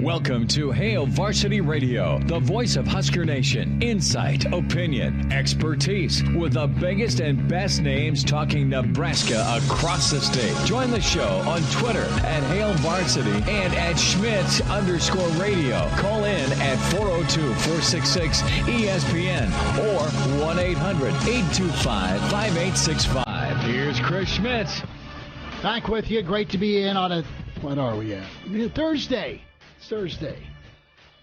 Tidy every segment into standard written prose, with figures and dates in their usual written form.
Welcome to Hail Varsity Radio, the voice of Husker Nation. Insight, opinion, expertise, with the biggest and best names talking Nebraska across the state. Join the show on Twitter at Hail Varsity and at Schmidt_radio. Call in at 402-466-ESPN or 1-800-825-5865. Here's Chris Schmidt. Back with you. Great to be in on a, what are we at? Thursday.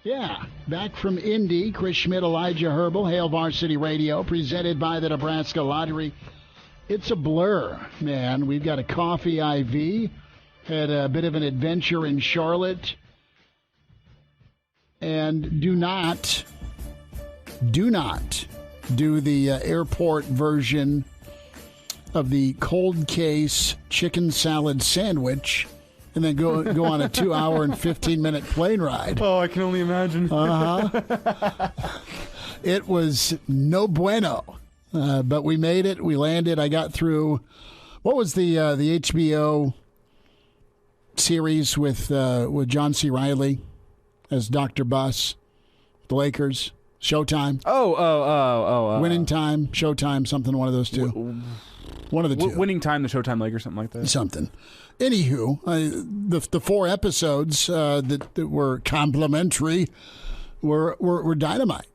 Yeah, back from Indy, Chris Schmidt, Elijah Herbel, Hail Varsity Radio, presented by the Nebraska Lottery. It's a blur, man. We've got a coffee IV, had a bit of an adventure in Charlotte, and do not do the airport version of the cold case chicken salad sandwich and then go on a 2-hour and 15-minute plane ride. Oh, I can only imagine. It was no bueno, but we made it. We landed. I got through. What was the HBO series with John C. Reilly as Dr. Buss, the Lakers, Showtime? Winning Time, Showtime, something. One of those two. One of the two. Winning Time, the Showtime Lake, or something like that. Something. Anywho, the 4 episodes that were complimentary were dynamite.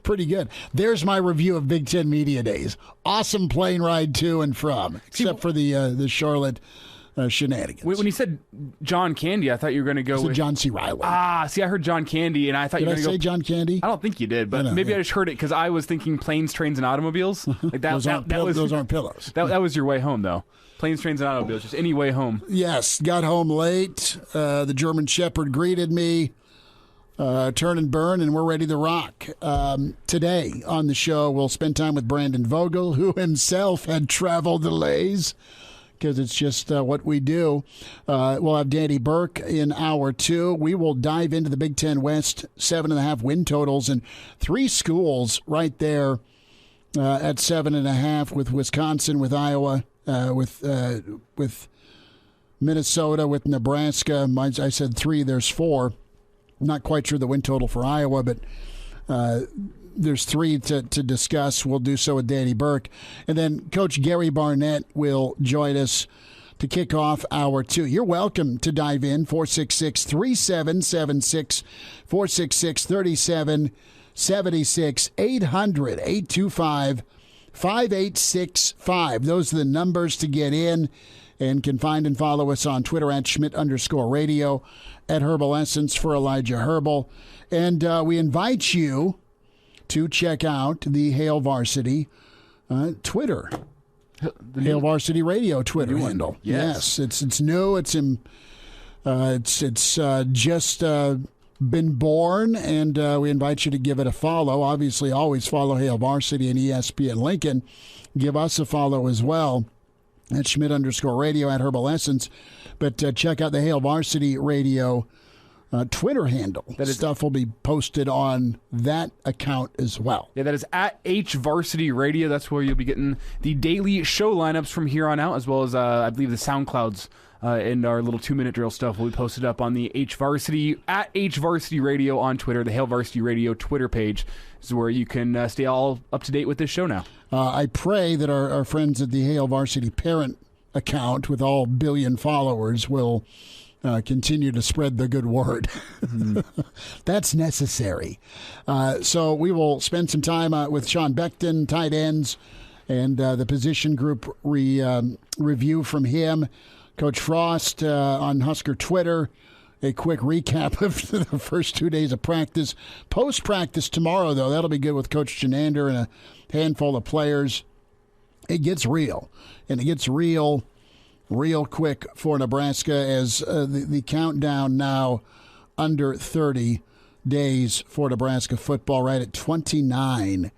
Pretty good. There's my review of Big Ten Media Days. Awesome plane ride to and from, except for the Charlotte shenanigans. When you said John Candy, I thought you were going to go with John C. Reilly. See, I heard John Candy, and I thought you were going to go. Did I say John Candy? I don't think you did, but maybe I just heard it because I was thinking planes, trains, and automobiles. Like that. Those aren't pillows. That was your way home, though. Planes, trains, and automobiles. Just any way home. Yes, got home late. The German Shepherd greeted me. Turn and burn, and we're ready to rock. Today on the show, we'll spend time with Brandon Vogel, who himself had travel delays, because it's just what we do. We'll have Danny Burke in hour 2. We will dive into the Big Ten West 7.5 win totals, and 3 schools right there at 7.5 with Wisconsin, with Iowa, with Minnesota, with Nebraska. I said 3, there's 4. Not quite sure the win total for Iowa, but there's 3 to discuss. We'll do so with Danny Burke. And then Coach Gary Barnett will join us to kick off hour 2. You're welcome to dive in, 466-3776, 466-3776, 800-825-5865. Those are the numbers to get in, and can find and follow us on Twitter at Schmidt_radio, at Herbal Essence for Elijah Herbel. And we invite you to check out the Hail Varsity Twitter, Hail Varsity Radio Twitter handle. Yes, it's new. It's just been born, and we invite you to give it a follow. Obviously, always follow Hail Varsity and ESPN Lincoln. Give us a follow as well at Schmidt_radio, at Herbal Essence. But check out the Hail Varsity Radio Twitter handle. Stuff will be posted on that account as well. Yeah, that is at Varsity Radio. That's where you'll be getting the daily show lineups from here on out, as well as, I believe, the SoundClouds and our little 2-minute drill stuff will be posted up on the Varsity, at Varsity Radio on Twitter. The Hail Varsity Radio Twitter page is where you can stay all up to date with this show now. I pray that our friends at the Hail Varsity parent account with all billion followers will continue to spread the good word. That's necessary. So we will spend some time with Sean Beckton, tight ends, and the position group review from him. Coach Frost on Husker Twitter, a quick recap of the first 2 days of practice. Post-practice tomorrow, though, that'll be good with Coach Janander and a handful of players. It gets real, and it gets real quick for Nebraska as the countdown now under 30 days for Nebraska football, right at 29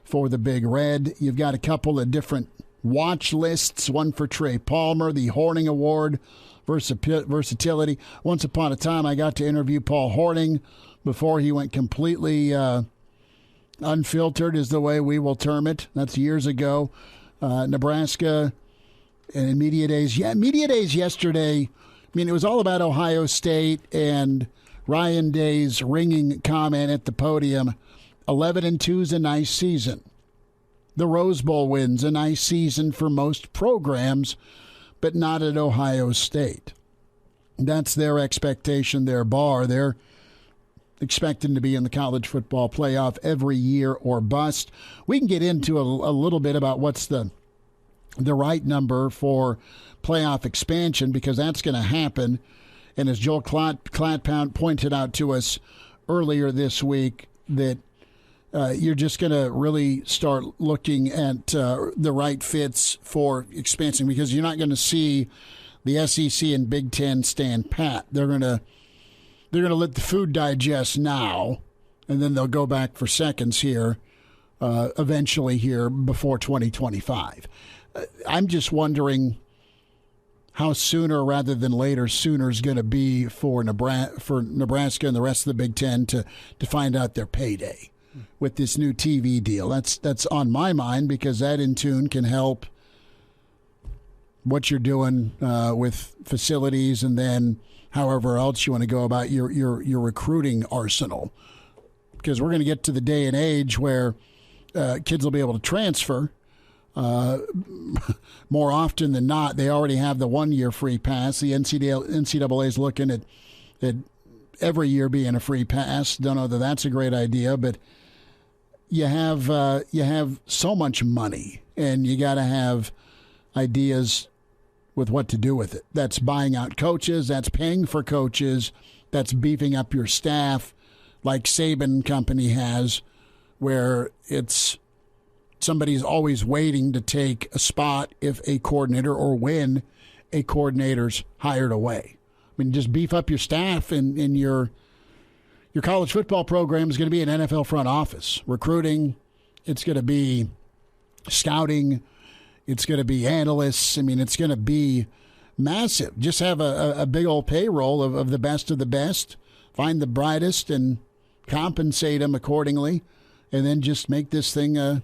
for the Big Red. You've got a couple of different watch lists, one for Trey Palmer, the Horning Award, versatility. Once upon a time, I got to interview Paul Horning before he went completely unfiltered, is the way we will term it. That's years ago. Nebraska and in Media Days. Yeah, Media Days yesterday mean, it was all about Ohio State and Ryan Day's ringing comment at the podium. 11-2 is a nice season. The Rose Bowl win's a nice season for most programs, but not at Ohio State. That's their expectation, their bar. They're expecting to be in the college football playoff every year or bust. We can get into a little bit about what's the right number for playoff expansion, because that's going to happen. And as Joel Clatpound pointed out to us earlier this week, that you're just going to really start looking at the right fits for expansion, because you're not going to see the SEC and Big Ten stand pat. They're going to let the food digest now, and then they'll go back for seconds here, eventually here before 2025. I'm just wondering how sooner rather than later Sooner's going to be for Nebraska and the rest of the Big Ten to find out their payday with this new TV deal. That's on my mind, because that in tune can help what you're doing with facilities, and then however else you want to go about your recruiting arsenal. Because we're going to get to the day and age where kids will be able to transfer. More often than not, they already have the 1 year free pass. The NCAA is looking at every year being a free pass. Don't know that that's a great idea, but you have so much money, and you got to have ideas with what to do with it. That's buying out coaches. That's paying for coaches. That's beefing up your staff, like Saban and company has, where it's somebody's always waiting to take a spot if a coordinator or when a coordinator's hired away. I mean, just beef up your staff, and your college football program is going to be an NFL front office. Recruiting, it's going to be scouting, it's going to be analysts. I mean, it's going to be massive. Just have a big old payroll of the best. Find the brightest and compensate them accordingly, and then just make this thing a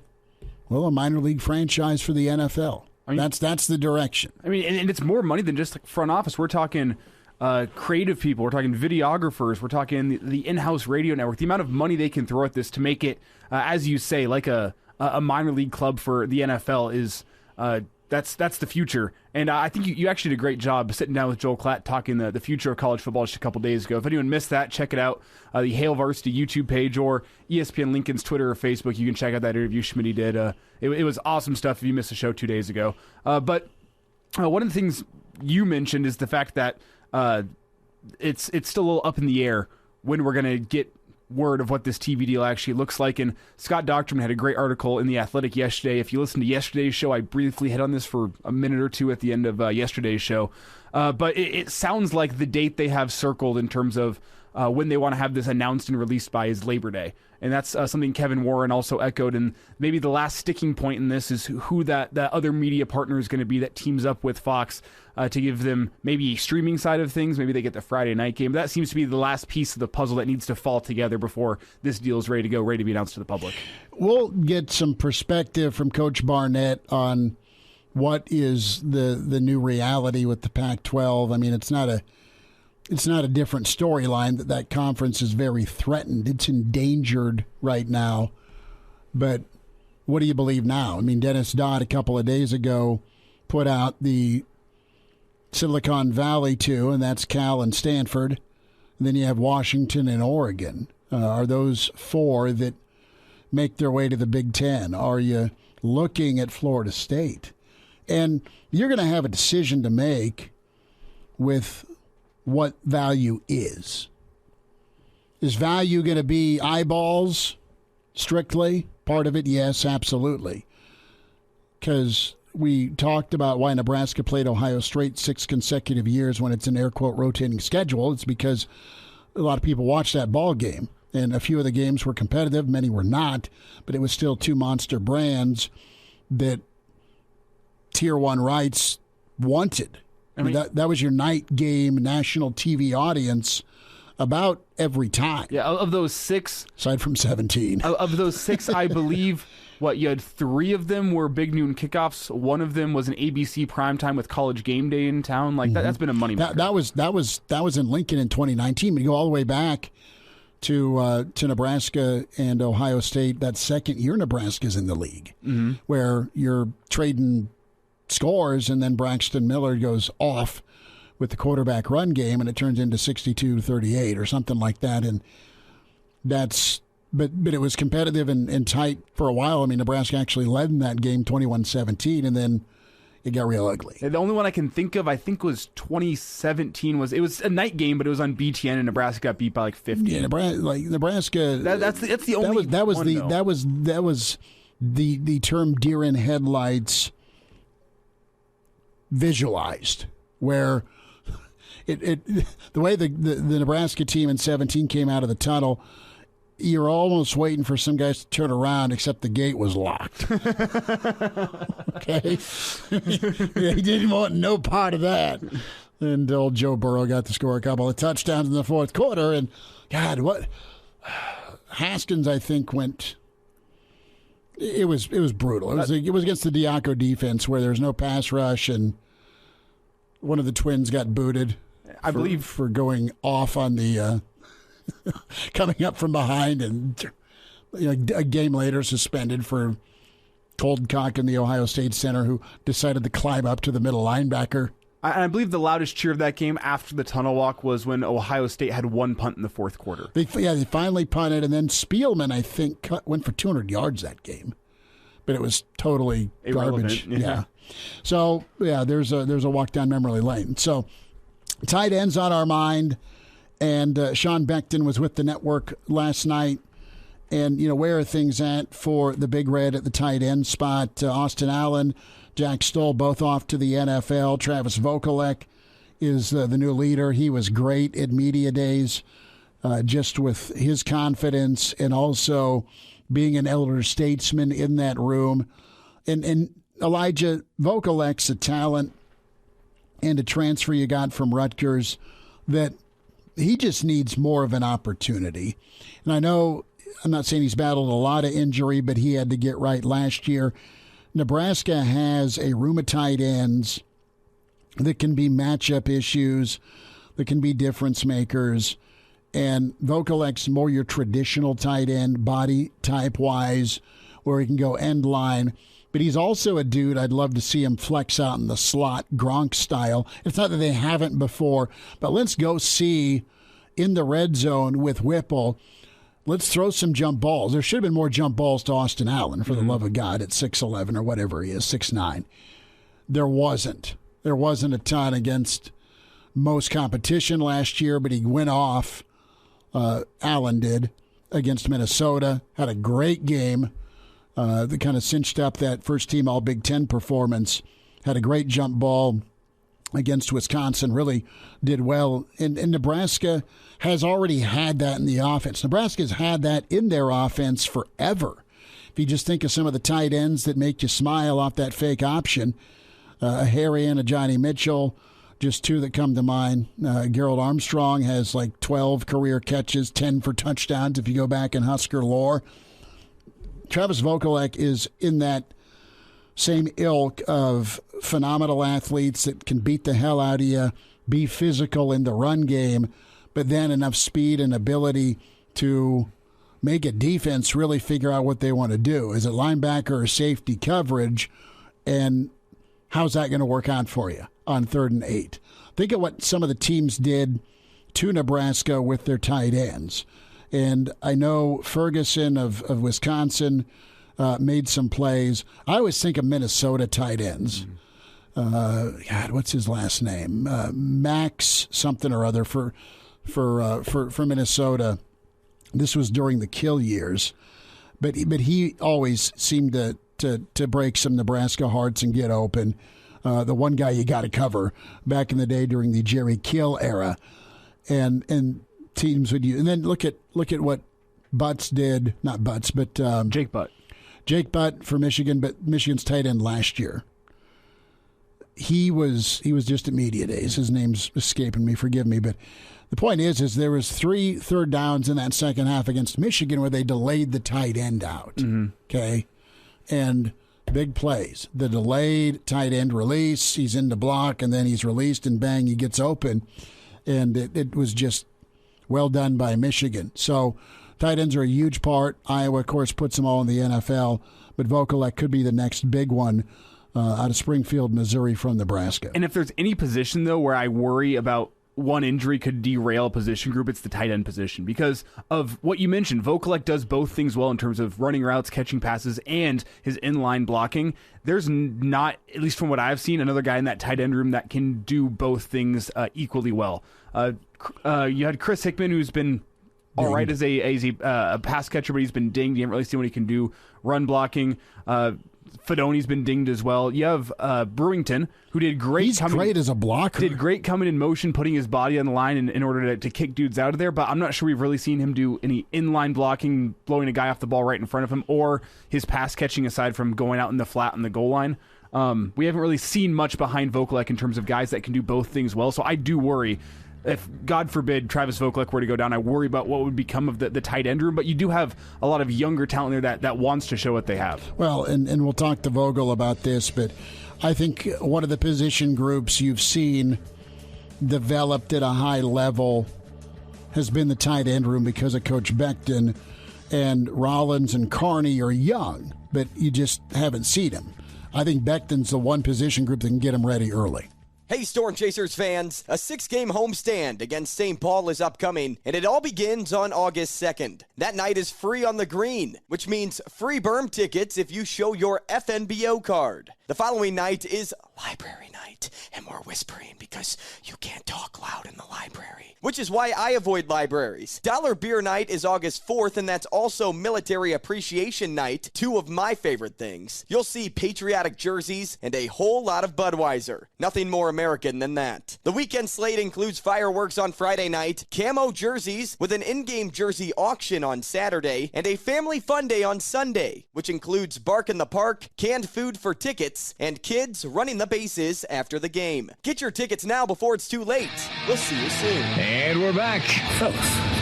minor league franchise for the NFL. I mean, that's the direction. I mean, and it's more money than just like front office. We're talking creative people. We're talking videographers. We're talking the in-house radio network. The amount of money they can throw at this to make it, as you say, like a minor league club for the NFL is that's the future. And I think you actually did a great job sitting down with Joel Klatt talking the future of college football just a couple days ago. If anyone missed that, check it out. The Hail Varsity YouTube page or ESPN Lincoln's Twitter or Facebook. You can check out that interview Schmidt did. It was awesome stuff if you missed the show 2 days ago. But one of the things you mentioned is the fact that it's still a little up in the air when we're going to get word of what this TV deal actually looks like. And Scott Docterman had a great article in The Athletic yesterday. If you listen to yesterday's show, I briefly hit on this for a minute or two at the end of yesterday's show. But it sounds like the date they have circled in terms of when they want to have this announced and released by is Labor Day. And that's something Kevin Warren also echoed. And maybe the last sticking point in this is who that other media partner is going to be that teams up with Fox to give them maybe a streaming side of things. Maybe they get the Friday night game. But that seems to be the last piece of the puzzle that needs to fall together before this deal is ready to go, ready to be announced to the public. We'll get some perspective from Coach Barnett on what is the new reality with the Pac-12. I mean, it's not a different storyline that conference is very threatened. It's endangered right now. But what do you believe now? I mean, Dennis Dodd a couple of days ago put out the Silicon Valley two, and that's Cal and Stanford. And then you have Washington and Oregon. Are those four that make their way to the Big Ten? Are you looking at Florida State? And you're going to have a decision to make with what value is. Is value going to be eyeballs strictly? Part of it, yes, absolutely. Because we talked about why Nebraska played Ohio State 6 consecutive years when it's an air quote rotating schedule. It's because a lot of people watched that ball game, and a few of the games were competitive, many were not, but it was still two monster brands that Tier 1 rights wanted. I mean, that was your night game national TV audience about every time. Yeah, of those 6, aside from 17. Of those 6, I believe you had 3 of them were big noon kickoffs. One of them was an ABC primetime with College Game Day in town. Like that's been a money maker. That was in Lincoln in 2019. We go all the way back to Nebraska and Ohio State. That second year Nebraska's in the league, where you're trading scores, and then Braxton Miller goes off with the quarterback run game, and it turns into 62-38 or something like that. And that's but it was competitive and tight for a while. I mean, Nebraska actually led in that game 21-17, and then it got real ugly. The only one I can think of, was 2017. It was a night game, but it was on BTN, and Nebraska got beat by like 50. Yeah, Nebraska. That's the only. That was the term deer in headlights visualized, where the way the Nebraska team in 17 came out of the tunnel, you're almost waiting for some guys to turn around, except the gate was locked. Okay? He didn't want no part of that. And old Joe Burrow got to score a couple of touchdowns in the fourth quarter. And, God, what? Haskins, I think, went... It was brutal. It was against the Diaco defense where there's no pass rush, and one of the twins got booted. I believe for going off on the coming up from behind, and a game later suspended for cold cocking the Ohio State center who decided to climb up to the middle linebacker. I believe the loudest cheer of that game after the tunnel walk was when Ohio State had 1 punt in the fourth quarter. They finally punted, and then Spielman, I think, went for 200 yards that game. But it was totally garbage. Yeah. So, there's a walk down memory lane. So, tight ends on our mind, and Sean Beckton was with the network last night. And, where are things at for the Big Red at the tight end spot? Austin Allen, Jack Stoll, both off to the NFL. Travis Vokalek is the new leader. He was great at media days, just with his confidence and also being an elder statesman in that room. And Elijah Vokalek's a talent and a transfer you got from Rutgers that he just needs more of an opportunity. And I know, I'm not saying he's battled a lot of injury, but he had to get right last year. Nebraska has a room of tight ends that can be matchup issues, that can be difference makers. And Vokalek's more your traditional tight end, body type-wise, where he can go end line. But he's also a dude I'd love to see him flex out in the slot, Gronk style. It's not that they haven't before, but let's go see in the red zone with Whipple. Let's throw some jump balls. There should have been more jump balls to Austin Allen, for the love of God, at 6'11" or whatever he is, 6'9". There wasn't. There wasn't a ton against most competition last year, but he went off. Allen did against Minnesota. Had a great game. That kind of cinched up that first team All Big Ten performance. Had a great jump ball against Wisconsin. Really did well. And Nebraska has already had that in the offense. Nebraska's had that in their offense forever. If you just think of some of the tight ends that make you smile off that fake option, a Harry and a Johnny Mitchell, just two that come to mind. Gerald Armstrong has like 12 career catches, 10 for touchdowns if you go back in Husker lore. Travis Vokalek is in that same ilk of phenomenal athletes that can beat the hell out of you, be physical in the run game, but then enough speed and ability to make a defense really figure out what they want to do. Is it linebacker or safety coverage? And how's that going to work out for you on 3rd and 8? Think of what some of the teams did to Nebraska with their tight ends. And I know Ferguson of Wisconsin made some plays. I always think of Minnesota tight ends. God, what's his last name? Max something or other for Minnesota. This was during the Kill years, but he always seemed to break some Nebraska hearts and get open. The one guy you got to cover back in the day during the Jerry Kill era, and teams would use. And then look at what Butts did. Not Butts, but Jake Butt. Jake Butt for Michigan, but Michigan's tight end last year. He was just at media days. His name's escaping me. Forgive me, but The point is there was 3 third downs in that second half against Michigan where they delayed the tight end out. Okay, and big plays. The delayed tight end release. He's in the block, and then he's released, and bang, he gets open. And it was just well done by Michigan. So tight ends are a huge part. Iowa, of course, puts them all in the NFL. But Vokalek could be the next big one out of Springfield, Missouri from Nebraska. And if there's any position, though, where I worry about one injury could derail a position group, it's the tight end position. Because of what you mentioned, Vokalek does both things well in terms of running routes, catching passes, and his inline blocking. There's not, at least from what I've seen, another guy in that tight end room that can do both things equally well. You had Chris Hickman, who's been all right as a pass catcher, but he's been dinged. You haven't really seen what he can do run blocking. Fedoni's been dinged as well. You have Brewington, who did great. He's great as a blocker. Did great coming in motion, putting his body on the line in order to kick dudes out of there. But I'm not sure we've really seen him do any inline blocking, blowing a guy off the ball right in front of him, or his pass catching aside from going out in the flat on the goal line. We haven't really seen much behind Vokalek in terms of guys that can do both things well. So I do worry. If, God forbid, Travis Vokalek were to go down, I worry about what would become of the tight end room. But you do have a lot of younger talent there that wants to show what they have. Well, and we'll talk to Vogel about this, but I think one of the position groups you've seen developed at a high level has been the tight end room because of Coach Becton. And Rollins and Carney are young, but you just haven't seen them. I think Becton's the one position group that can get them ready early. Hey, Storm Chasers fans, a 6-game homestand against St. Paul is upcoming, and it all begins on August 2nd. That night is free on the green, which means free berm tickets if you show your FNBO card. The following night is library night, and we're whispering because you can't talk loud in the library, which is why I avoid libraries. Dollar Beer Night is August 4th, and that's also Military Appreciation Night, 2 of my favorite things. You'll see patriotic jerseys and a whole lot of Budweiser. Nothing more American than that. The weekend slate includes fireworks on Friday night, camo jerseys with an in-game jersey auction on Saturday, and a family fun day on Sunday, which includes Bark in the Park, canned food for tickets, and kids running the bases after the game. Get your tickets now before it's too late. We'll see you soon. And we're back Fellas,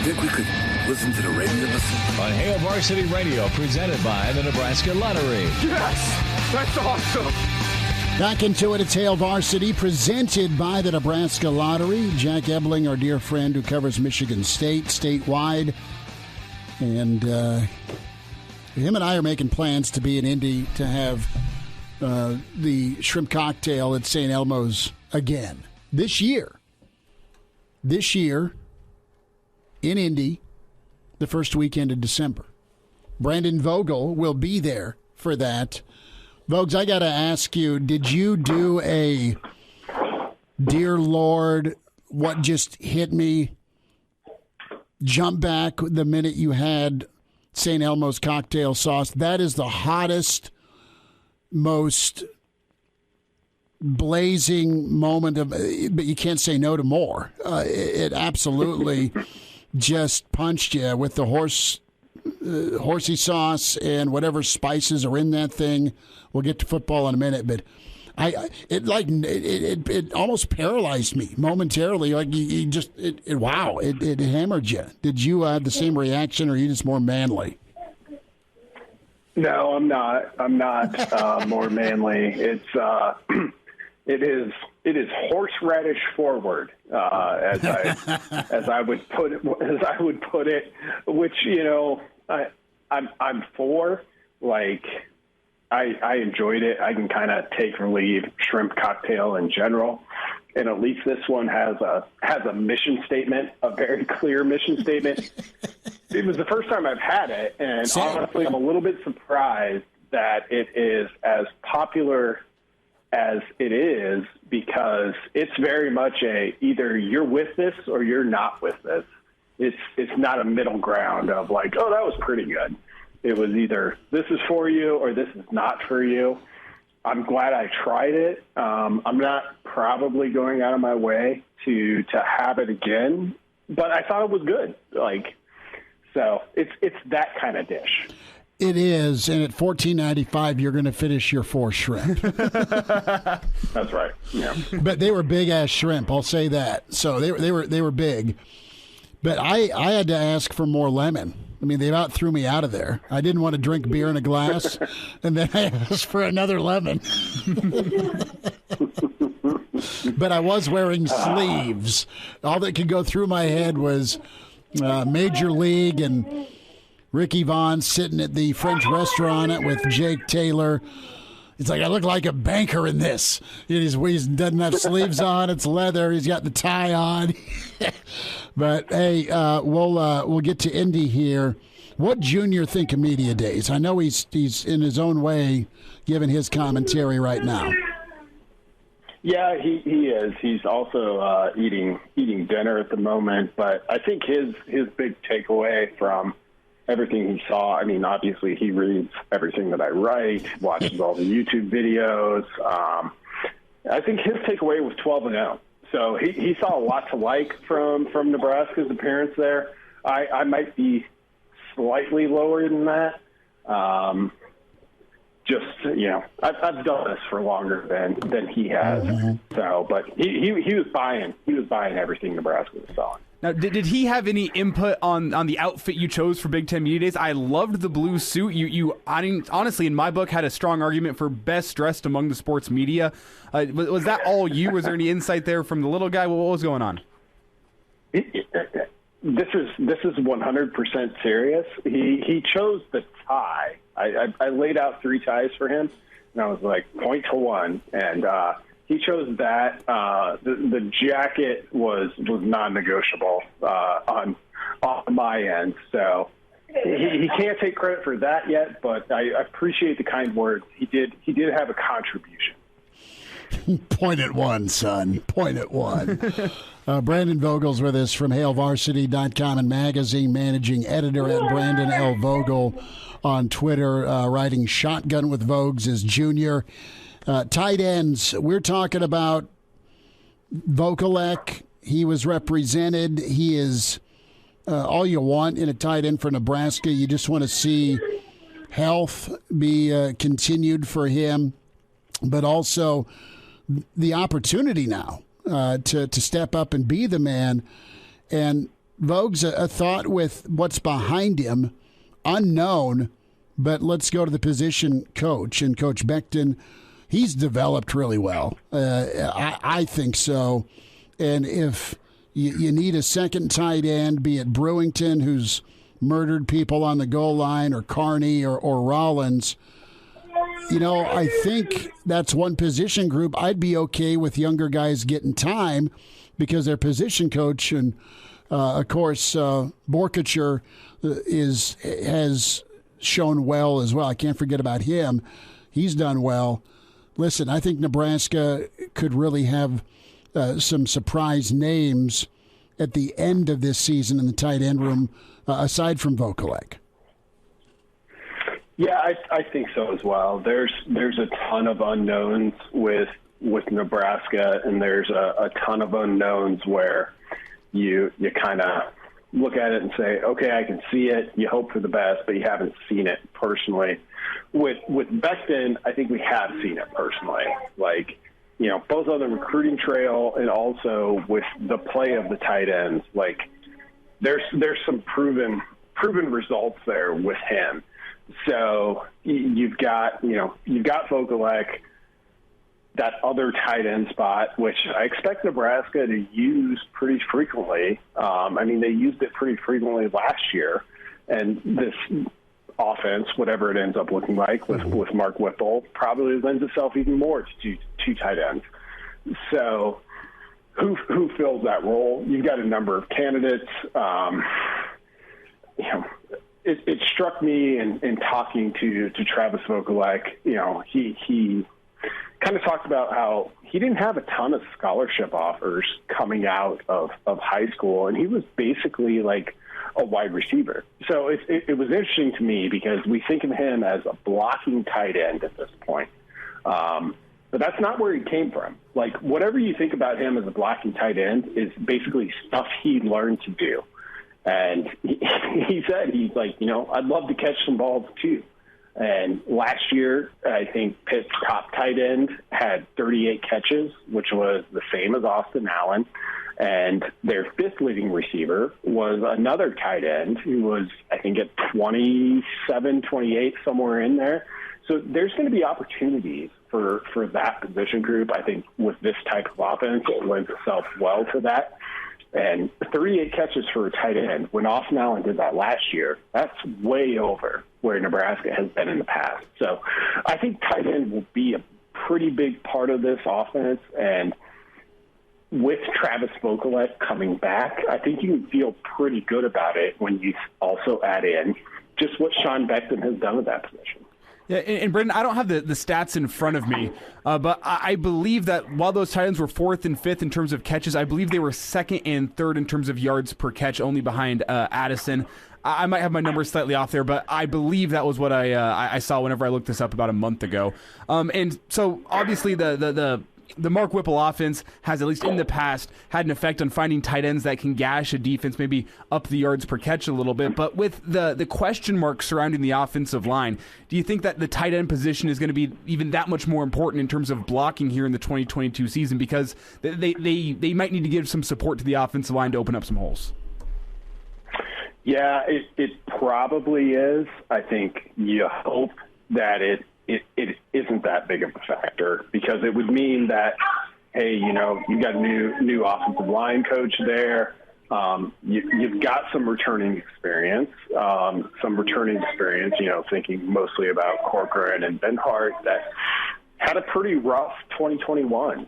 think we could listen to the radio on Hail Varsity Radio, presented by the Nebraska Lottery. Yes! That's awesome! Back into it, it's Hail Varsity, presented by the Nebraska Lottery. Jack Ebling, our dear friend who covers Michigan State, statewide. And him and I are making plans to be in Indy to have the shrimp cocktail at St. Elmo's again this year. This year in Indy, the first weekend of December. Brandon Vogel will be there for that. Vogues, I got to ask you, did you do a dear Lord, what just hit me, jump back the minute you had St. Elmo's cocktail sauce? That is the hottest, most blazing moment of, but you can't say no to more. It absolutely just punched you with the horsey sauce and wwhatever spices are in that thing. We'll get to football in a minute, but it almost paralyzed me momentarily. Like you just it hammered you. Did you have the same reaction, or are you just more manly? No, I'm not. I'm not more manly. It is horseradish forward, as I would put it. Which I'm for. Like I enjoyed it. I can kind of take or leave shrimp cocktail in general, and at least this one has a mission statement, a very clear mission statement. It was the first time I've had it, and honestly, I'm a little bit surprised that it is as popular as it is, because it's very much either you're with this or you're not with this. It's not a middle ground of like, oh, that was pretty good. It was either this is for you or this is not for you. I'm glad I tried it. I'm not probably going out of my way to have it again, but I thought it was good. So it's that kind of dish. It is, and at $14.95, you're going to finish your 4 shrimp. That's right. Yeah. But they were big ass shrimp. I'll say that. So they were big. But I had to ask for more lemon. I mean, they about threw me out of there. I didn't want to drink beer in a glass, and then I asked for another lemon. But I was wearing sleeves. All that could go through my head was Major League and Ricky Vaughn sitting at the French restaurant with Jake Taylor. It's like, I look like a banker in this. He doesn't have sleeves on. It's leather. He's got the tie on. But, hey, we'll get to Indy here. What Junior think of media days? I know he's in his own way giving his commentary right now. Yeah, he is. He's also eating dinner at the moment. But I think his big takeaway from everything he saw, I mean, obviously he reads everything that I write, watches all the YouTube videos. I think his takeaway was 12-0. So he saw a lot to like from Nebraska's appearance there. I might be slightly lower than that. Just, you know, I've done this for longer than he has. Mm-hmm. So, but he was buying everything Nebraska was selling. Now, did he have any input on the outfit you chose for Big Ten Media Days? I loved the blue suit. You honestly, in my book, had a strong argument for best dressed among the sports media. Was that all you? Was there any insight there from the little guy? What was going on? This is 100% serious. He chose the tie. I laid out 3 ties for him, and I was like, point to one, and he chose that. The jacket was non-negotiable on my end, so he can't take credit for that yet. But I appreciate the kind words. He did have a contribution. Point at one, son. Point at one. Brandon Vogel's with us from HailVarsity.com and magazine, managing editor at Brandon L. Vogel on Twitter, writing Shotgun with Vogues as junior. Tight ends, we're talking about Vokalek. He was represented. He is all you want in a tight end for Nebraska. You just want to see health be continued for him, but also the opportunity now to step up and be the man. And Vogue's a thought with what's behind him, unknown, but let's go to the position coach. And Coach Becton, he's developed really well. I think so. And if you need a second tight end, be it Brewington, who's murdered people on the goal line, or Carney or Rollins, you know, I think that's one position group I'd be okay with younger guys getting time, because their position coach and, of course, Borkacher has shown well as well. I can't forget about him. He's done well. Listen, I think Nebraska could really have some surprise names at the end of this season in the tight end room, aside from Vokalek. Yeah, I think so as well. There's a ton of unknowns with Nebraska, and there's a ton of unknowns where you kind of look at it and say, okay, I can see it. You hope for the best, but you haven't seen it personally. With Becton, I think we have seen it personally. Like, you know, both on the recruiting trail and also with the play of the tight ends. Like, there's some proven results there with him. So you've got Vokalek, that other tight end spot, which I expect Nebraska to use pretty frequently. I mean, they used it pretty frequently last year, and this offense, whatever it ends up looking like with Mark Whipple, probably lends itself even more to two tight ends. So who fills that role? You've got a number of candidates. It struck me in talking to Travis Vokalek. You know, he kind of talked about how he didn't have a ton of scholarship offers coming out of high school, and he was basically like a wide receiver. So it was interesting to me, because we think of him as a blocking tight end at this point. But that's not where he came from. Like, whatever you think about him as a blocking tight end is basically stuff he learned to do. And he said, he's like, I'd love to catch some balls too. And last year, I think Pitt's top tight end had 38 catches, which was the same as Austin Allen. And their fifth leading receiver was another tight end who was, I think, at 27, 28, somewhere in there. So there's going to be opportunities for that position group. I think with this type of offense, it lends itself well to that. And 38 catches for a tight end, when Austin Allen did that last year, that's way over where Nebraska has been in the past. So I think tight end will be a pretty big part of this offense. And with Travis Vogelek coming back, I think you can feel pretty good about it when you also add in just what Sean Beckton has done with that position. Yeah, and Brandon, I don't have the stats in front of me, but I believe that while those tight ends were fourth and fifth in terms of catches, I believe they were second and third in terms of yards per catch, only behind Addison. I might have my numbers slightly off there, but I believe that was what I saw whenever I looked this up about a month ago. And so obviously the Mark Whipple offense has, at least in the past, had an effect on finding tight ends that can gash a defense, maybe up the yards per catch a little bit. But with the question mark surrounding the offensive line, do you think that the tight end position is going to be even that much more important in terms of blocking here in the 2022 season? Because they might need to give some support to the offensive line to open up some holes. Yeah, it probably is. I think you hope that it isn't that big of a factor, because it would mean that, hey, you got a new offensive line coach there. You've got some returning experience, thinking mostly about Corcoran and Benhart that had a pretty rough 2021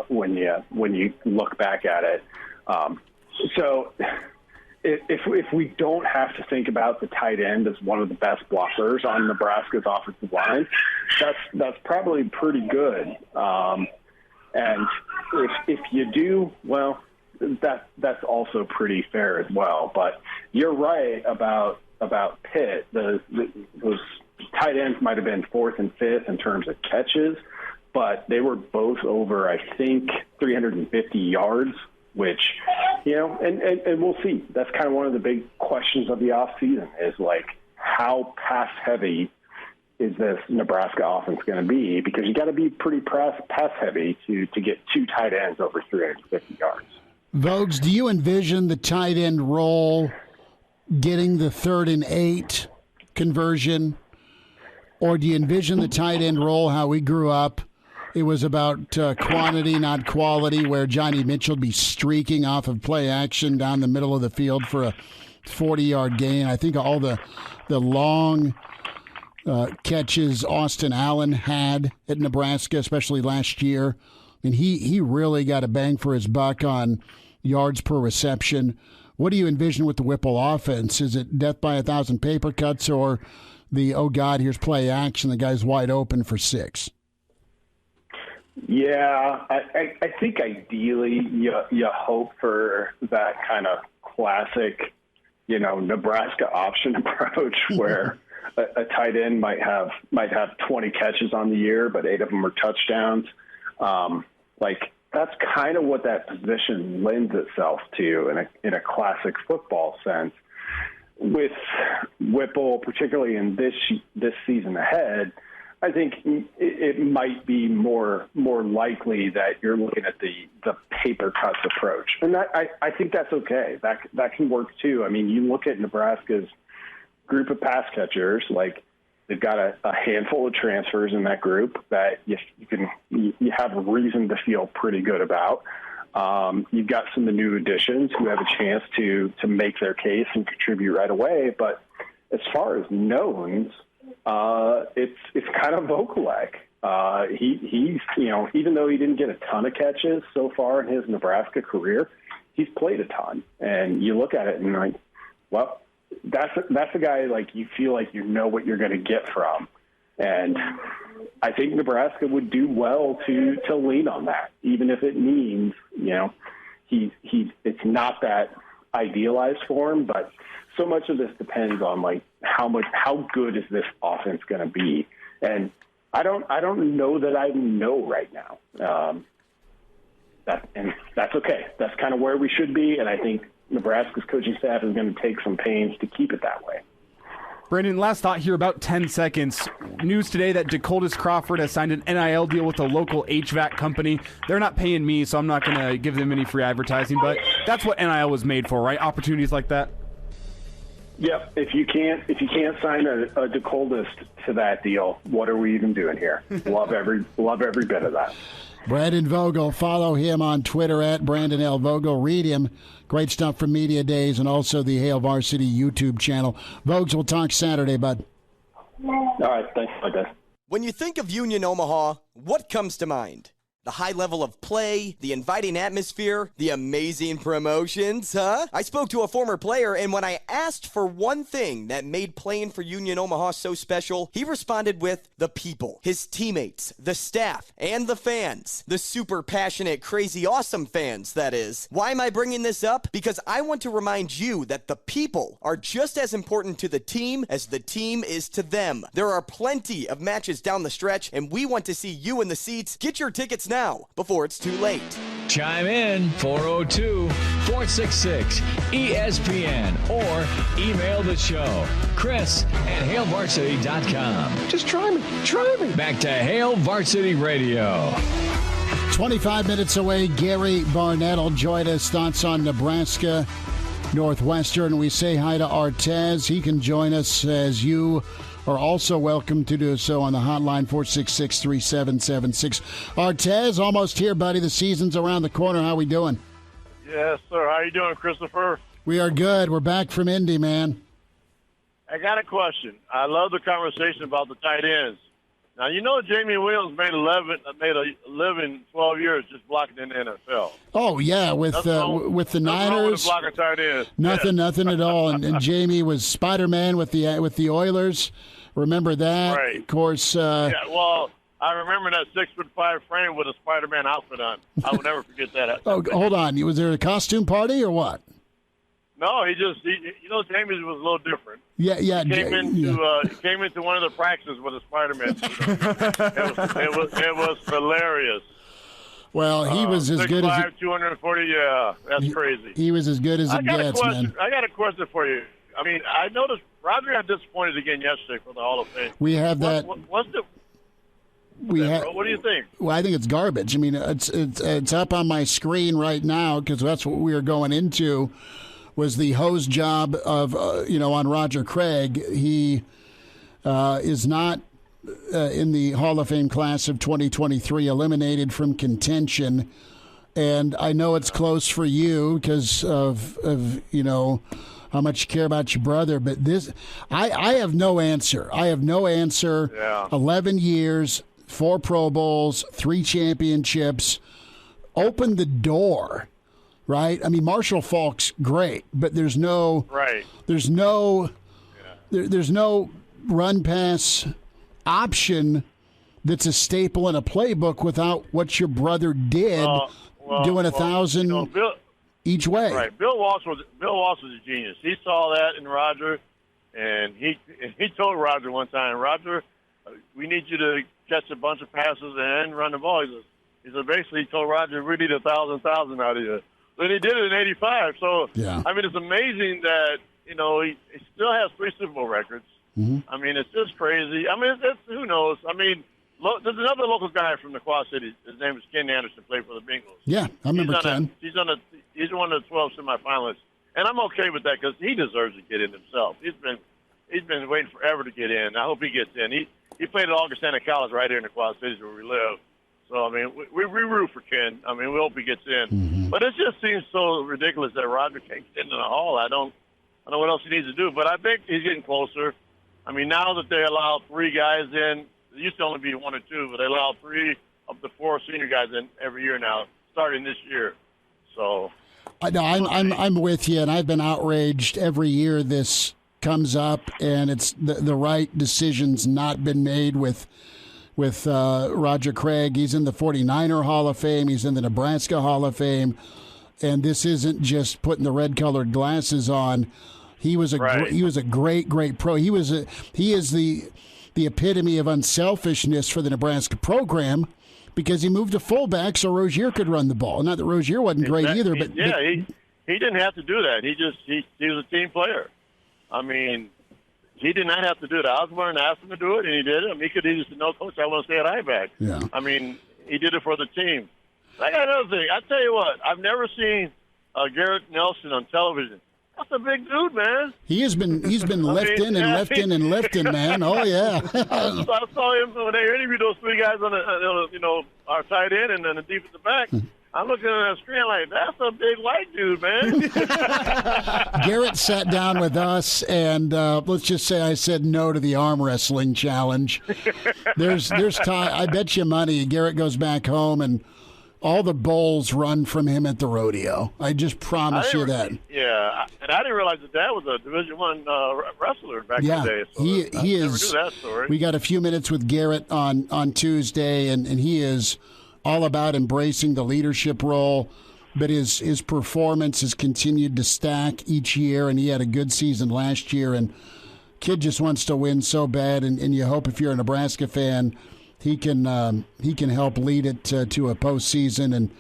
when you look back at it. So if we don't have to think about the tight end as one of the best blockers on Nebraska's offensive line, that's probably pretty good. And if you do, well, that's also pretty fair as well. But you're right about Pitt. Those tight ends might have been fourth and fifth in terms of catches, but they were both over, I think, 350 yards. Which, and we'll see. That's kind of one of the big questions of the offseason is, like, how pass-heavy is this Nebraska offense going to be? Because you got to be pretty pass-heavy to get two tight ends over 350 yards. Vogues, do you envision the tight end role getting the 3rd and 8 conversion? Or do you envision the tight end role how we grew up? It was about quantity, not quality, where Johnny Mitchell would be streaking off of play action down the middle of the field for a 40-yard gain. I think all the long catches Austin Allen had at Nebraska, especially last year. I mean, he really got a bang for his buck on yards per reception. What do you envision with the Whipple offense? Is it death by 1,000 paper cuts, or the, oh, God, here's play action, the guy's wide open for 6? Yeah, I think ideally you hope for that kind of classic, Nebraska option approach where a tight end might have 20 catches on the year, but 8 of them are touchdowns. That's kind of what that position lends itself to in a classic football sense. With Whipple, particularly in this season ahead, I think it might be more likely that you're looking at the paper cuts approach. And I think that's okay. That can work too. I mean, you look at Nebraska's group of pass catchers, like they've got a handful of transfers in that group that you have a reason to feel pretty good about. You've got some of the new additions who have a chance to make their case and contribute right away. But as far as knowns, it's kind of Vogelek. He's even though he didn't get a ton of catches so far in his Nebraska career, he's played a ton. And you look at it and you're like, well, that's a guy like you feel like you know what you're going to get from. And I think Nebraska would do well to lean on that, even if it means it's not that idealized for him, but so much of this depends on like how good is this offense going to be, and I don't know that I know right now. And that's okay. That's kind of where we should be, and I think Nebraska's coaching staff is going to take some pains to keep it that way. Brandon, last thought here, about 10 seconds. News today that Dakotas Crawford has signed an NIL deal with a local HVAC company. They're not paying me, so I'm not going to give them any free advertising, but that's what NIL was made for, right? Opportunities like that? Yep. If you can't sign a Dakotas to that deal, what are we even doing here? Love every bit of that. Brandon Vogel, follow him on Twitter at Brandon L. Vogel. Read him. Great stuff from Media Days and also the Hail Varsity YouTube channel. Vogues, we'll talk Saturday, bud. All right. Thanks, my guys. When you think of Union Omaha, what comes to mind? The high level of play, the inviting atmosphere, the amazing promotions, huh? I spoke to a former player, and when I asked for one thing that made playing for Union Omaha so special, he responded with the people, his teammates, the staff, and the fans. The super passionate, crazy, awesome fans, that is. Why am I bringing this up? Because I want to remind you that the people are just as important to the team as the team is to them. There are plenty of matches down the stretch, and we want to see you in the seats. Get your tickets now before it's too late. Chime in 402-466-ESPN or email the show, Chris@HailVarsity.com. Just try me. Back to Hail Varsity Radio. 25 minutes away, Gary Barnett will join us. Thoughts on Nebraska, Northwestern. We say hi to Artez. He can join us as you are also welcome to do so on the hotline, 466-3776. Artez, almost here, buddy. The season's around the corner. How we doing? Yes, sir. How you doing, Christopher? We are good. We're back from Indy, man. I got a question. I love the conversation about the tight ends. Now, you know Jamie Williams made a living 12 years just blocking in the NFL. Oh, yeah, with the Niners. Blocking tight ends. Nothing at all. And Jamie was Spider-Man with the Oilers. Remember that? Right. Of course. Yeah, well, I remember that 6'5" frame with a Spider-Man outfit on. I will never forget that. Oh, hold on. Was there a costume party or what? No, Jamie's was a little different. Yeah. He came into one of the practices with a Spider-Man suit on. It was hilarious. Well, he was as good as 240. Yeah, that's crazy. He was as good as it gets, man. I got a question for you. I mean, I noticed Roger got disappointed again yesterday for the Hall of Fame. We have that. What do you think? Well, I think it's garbage. I mean, it's up on my screen right now because that's what we were going into. Was the hose job of on Roger Craig. He is not in the Hall of Fame class of 2023, eliminated from contention. And I know it's close for you because of how much you care about your brother. But this, I have no answer. Yeah. 11 years, 4 Pro Bowls, 3 championships. Open the door. Right? I mean, Marshall Faulk's great, but there's no run pass option that's a staple in a playbook without what your brother did, doing 1,000 each way. Right. Bill Walsh was a genius. He saw that in Roger, and he told Roger one time, Roger, we need you to catch a bunch of passes and run the ball. He said basically he told Roger, we need 1,000 out of you. And he did it in '85. So, yeah. I mean, it's amazing that, he still has 3 Super Bowl records. Mm-hmm. I mean, it's just crazy. I mean, it's who knows? I mean, there's another local guy from the Quad Cities. His name is Ken Anderson, played for the Bengals. Yeah, I remember Ken. He's one of the 12 semifinalists. And I'm okay with that because he deserves to get in himself. He's been waiting forever to get in. I hope he gets in. He played at Augustana College right here in the Quad Cities where we live. So, I mean, we root for Ken. I mean, we hope he gets in. Mm-hmm. But it just seems so ridiculous that Roger can't get into the Hall. I don't know what else he needs to do. But I think he's getting closer. I mean, now that they allow 3 guys in, it used to only be 1 or 2, but they allow 3 of the 4 senior guys in every year now, starting this year. So, I'm with you, and I've been outraged every year this comes up, and it's the right decision's not been made with Roger Craig. He's in the 49er Hall of Fame. He's in the Nebraska Hall of Fame. And this isn't just putting the red-colored glasses on. He was a great pro. He is the epitome of unselfishness for the Nebraska program because he moved to fullback so Rozier could run the ball. Not that Rozier wasn't great either, but he he didn't have to do that. He was a team player. I mean, he did not have to do it. Osborne asked him to do it, and he did it. I mean, he could have just said, no, Coach, I want to stay at I-back. Yeah. I mean, he did it for the team. I got another thing. I tell you what, I've never seen Garrett Nelson on television. That's a big dude, man. He's been lifting and lifting and lifting, man. Oh yeah. I saw him when they interviewed those three guys on the, our tight end and then the defensive back. I'm looking at that screen like, that's a big white dude, man. Garrett sat down with us, and let's just say I said no to the arm wrestling challenge. There's time. I bet you money Garrett goes back home and all the bulls run from him at the rodeo. I just promise you that. Yeah, and I didn't realize that was a Division I wrestler back in the day. So he is. Never knew that story. We got a few minutes with Garrett on Tuesday, and he is all about embracing the leadership role. But his performance has continued to stack each year, and he had a good season last year. And kid just wants to win so bad, and you hope if you're a Nebraska fan, he can help lead it to a postseason, and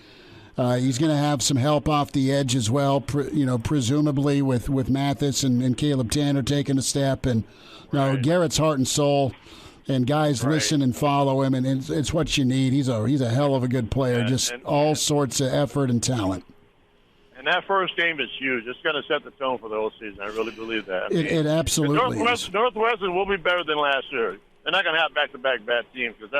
he's going to have some help off the edge as well. Presumably with Mathis and Caleb Tanner taking a step, and Garrett's heart and soul, and guys listen and follow him, and it's what you need. He's a hell of a good player, all sorts of effort and talent. And that first game is huge. It's going to set the tone for the whole season. I really believe that. It absolutely is. Northwestern will be better than last year. They're not going to have back-to-back bad teams because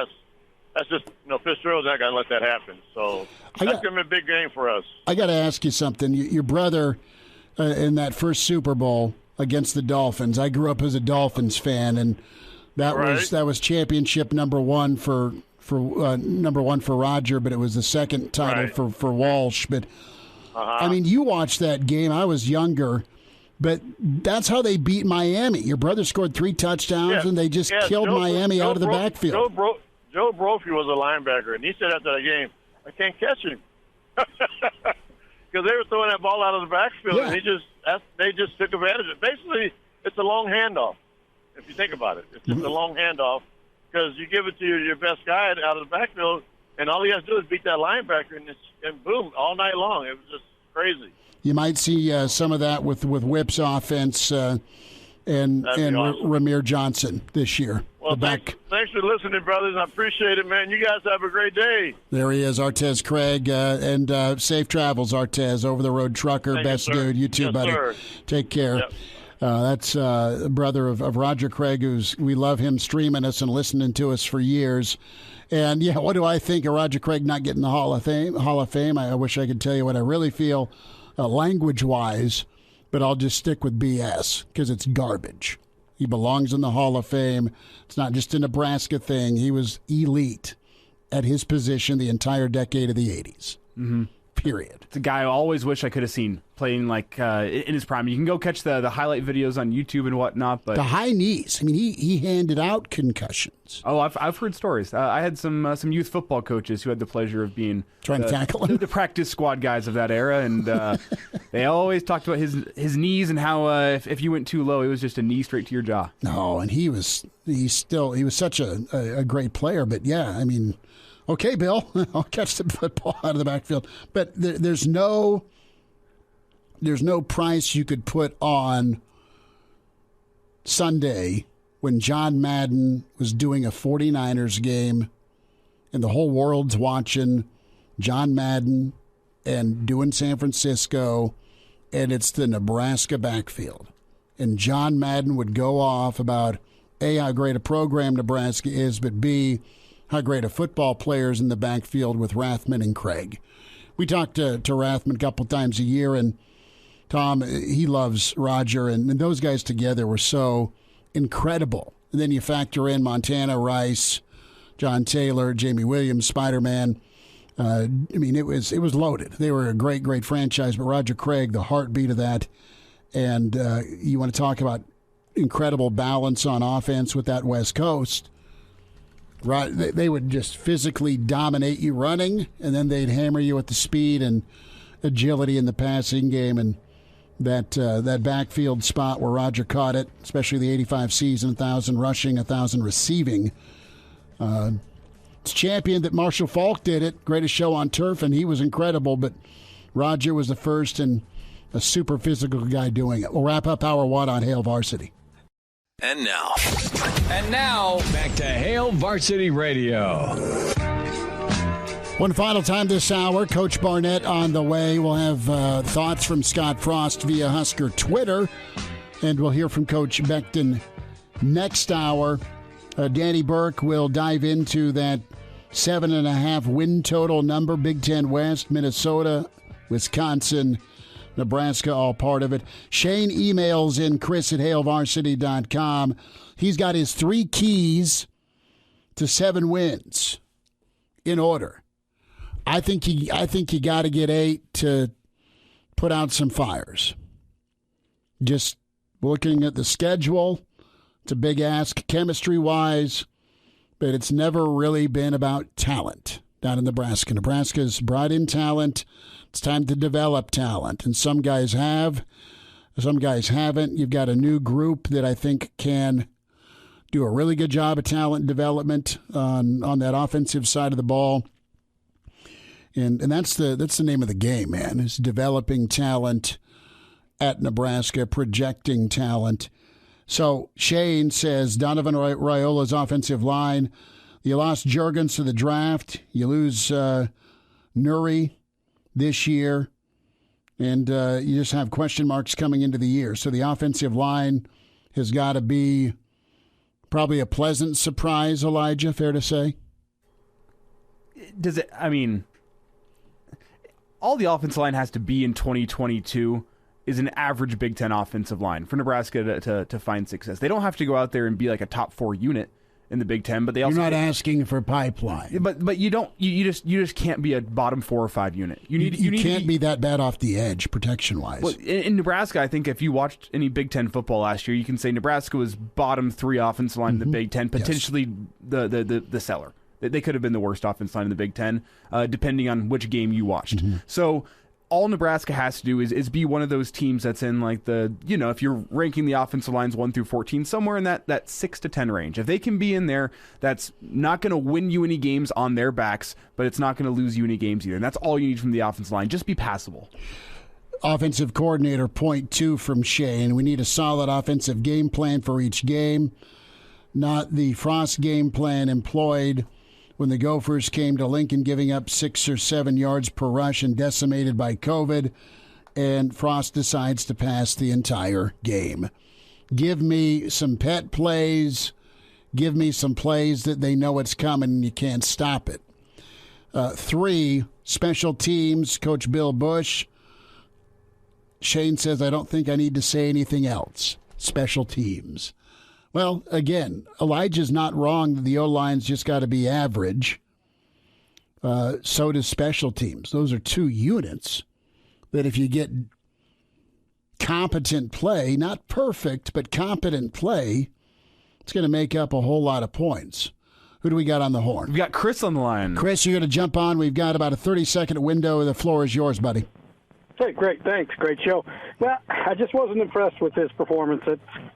that's just Fitzgerald's not going to let that happen. So that's going to be a big game for us. I got to ask you something. Your brother in that first Super Bowl against the Dolphins. I grew up as a Dolphins fan, and that was championship number one for Roger, but it was the second title for Walsh. But I mean, you watched that game. I was younger. But that's how they beat Miami. Your brother scored 3 touchdowns, and they just killed Miami out of the backfield. Joe Brophy was a linebacker, and he said after the game, I can't catch him. Because they were throwing that ball out of the backfield, and they just took advantage of it. Basically, it's a long handoff, if you think about it. It's just a long handoff because you give it to your best guy out of the backfield, and all he has to do is beat that linebacker, and boom, all night long. It was just crazy. You might see some of that with Whip's offense and awesome. Ramir Johnson this year. Well, thanks for listening, brothers. I appreciate it, man. You guys have a great day. There he is, Artez Craig, and safe travels, Artez, over-the-road trucker, best dude. You too, buddy. Sir. Take care. Yep. That's a brother of Roger Craig, we love him streaming us and listening to us for years. And, what do I think of Roger Craig not getting the Hall of Fame? I wish I could tell you what I really feel. Language-wise, but I'll just stick with BS because it's garbage. He belongs in the Hall of Fame. It's not just a Nebraska thing. He was elite at his position the entire decade of the 80s. Mm-hmm. Period. It's a guy I always wish I could have seen playing in his prime. You can go catch the highlight videos on YouTube and whatnot. But the high knees. I mean, he handed out concussions. Oh, I've heard stories. I had some youth football coaches who had the pleasure of being trying to tackle him. The practice squad guys of that era, and they always talked about his knees and how if you went too low, it was just a knee straight to your jaw. No, and he was such a great player. But I mean. Okay, Bill, I'll catch the football out of the backfield. But there's no price you could put on Sunday when John Madden was doing a 49ers game and the whole world's watching John Madden and doing San Francisco, and it's the Nebraska backfield. And John Madden would go off about, A, how great a program Nebraska is, but B, how great a football players in the backfield with Rathman and Craig. We talk to Rathman a couple times a year, and Tom, he loves Roger, and those guys together were so incredible. And then you factor in Montana Rice, John Taylor, Jamie Williams, Spider-Man. I mean, it was loaded. They were a great, great franchise, but Roger Craig, the heartbeat of that. And you want to talk about incredible balance on offense with that West Coast. Right, they would just physically dominate you running, and then they'd hammer you with the speed and agility in the passing game. And that backfield spot where Roger caught it, especially the 85 season, 1,000 rushing, 1,000 receiving. It's champion that Marshall Falk did it, greatest show on turf, and he was incredible. But Roger was the first, and a super physical guy doing it. We'll wrap up Hour 1 on Hail Varsity. And now, back to Hail Varsity Radio. One final time this hour, Coach Barnett on the way. We'll have thoughts from Scott Frost via Husker Twitter, and we'll hear from Coach Beckton next hour. Danny Burke will dive into that 7.5 win total number, Big Ten West, Minnesota, Wisconsin, Nebraska, all part of it. Shane emails in Chris@HailVarsity.com. He's got his 3 keys to 7 wins in order. I think you got to get 8 to put out some fires. Just looking at the schedule, it's a big ask chemistry-wise, but it's never really been about talent down in Nebraska. Nebraska's brought in talent. It's time to develop talent, and some guys have, some guys haven't. You've got a new group that I think can do a really good job of talent development on that offensive side of the ball. And that's the name of the game, man, is developing talent at Nebraska, projecting talent. So Shane says Donovan Raiola's offensive line, you lost Juergens to the draft, you lose Nuri this year, and you just have question marks coming into the year. So the offensive line has got to be probably a pleasant surprise, Elijah, fair to say? Does it, I mean, all the offensive line has to be in 2022 is an average Big Ten offensive line for Nebraska to find success. They don't have to go out there and be like a top 4 unit in the Big Ten, but they also, you're not asking for pipeline. But you don't you just can't be a bottom 4 or 5 unit. You can't be that bad off the edge protection wise. Well, in Nebraska, I think if you watched any Big Ten football last year, you can say Nebraska was bottom 3 offensive line in the Big Ten, potentially the cellar. They could have been the worst offensive line in the Big Ten, depending on which game you watched. So all Nebraska has to do is be one of those teams that's in like the, if you're ranking the offensive lines 1 through 14, somewhere in that 6 to 10 range. If they can be in there, that's not going to win you any games on their backs, but it's not going to lose you any games either. And that's all you need from the offensive line. Just be passable. Offensive coordinator, point 2 from Shane. We need a solid offensive game plan for each game, not the Frost game plan employed when the Gophers came to Lincoln, giving up 6 or 7 yards per rush and decimated by COVID, and Frost decides to pass the entire game. Give me some pet plays. Give me some plays that they know it's coming and you can't stop it. 3, special teams, Coach Bill Bush. Shane says, I don't think I need to say anything else. Special teams. Well, again, Elijah's not wrong that the O-line's just got to be average. So does special teams. Those are 2 units that if you get competent play, not perfect, but competent play, it's going to make up a whole lot of points. Who do we got on the horn? We've got Chris on the line. Chris, you're going to jump on. We've got about a 30-second window. The floor is yours, buddy. Hey, great. Thanks. Great show. Well, I just wasn't impressed with his performance.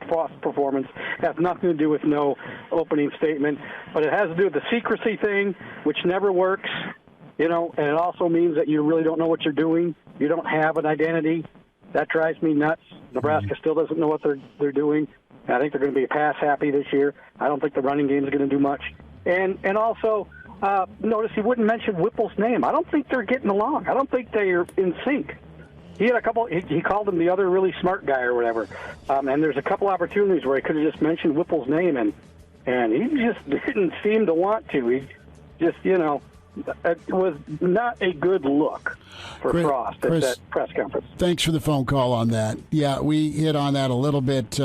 Frost's performance has nothing to do with no opening statement, but it has to do with the secrecy thing, which never works, and it also means that you really don't know what you're doing. You don't have an identity. That drives me nuts. Nebraska still doesn't know what they're doing. I think they're going to be pass happy this year. I don't think the running game is going to do much. And also, notice he wouldn't mention Whipple's name. I don't think they're getting along. I don't think they're in sync. He had a couple. He called him the other really smart guy or whatever. And there's a couple opportunities where he could have just mentioned Whipple's name, and he just didn't seem to want to. He just, it was not a good look for Frost at that press conference. Thanks for the phone call on that. Yeah, we hit on that a little bit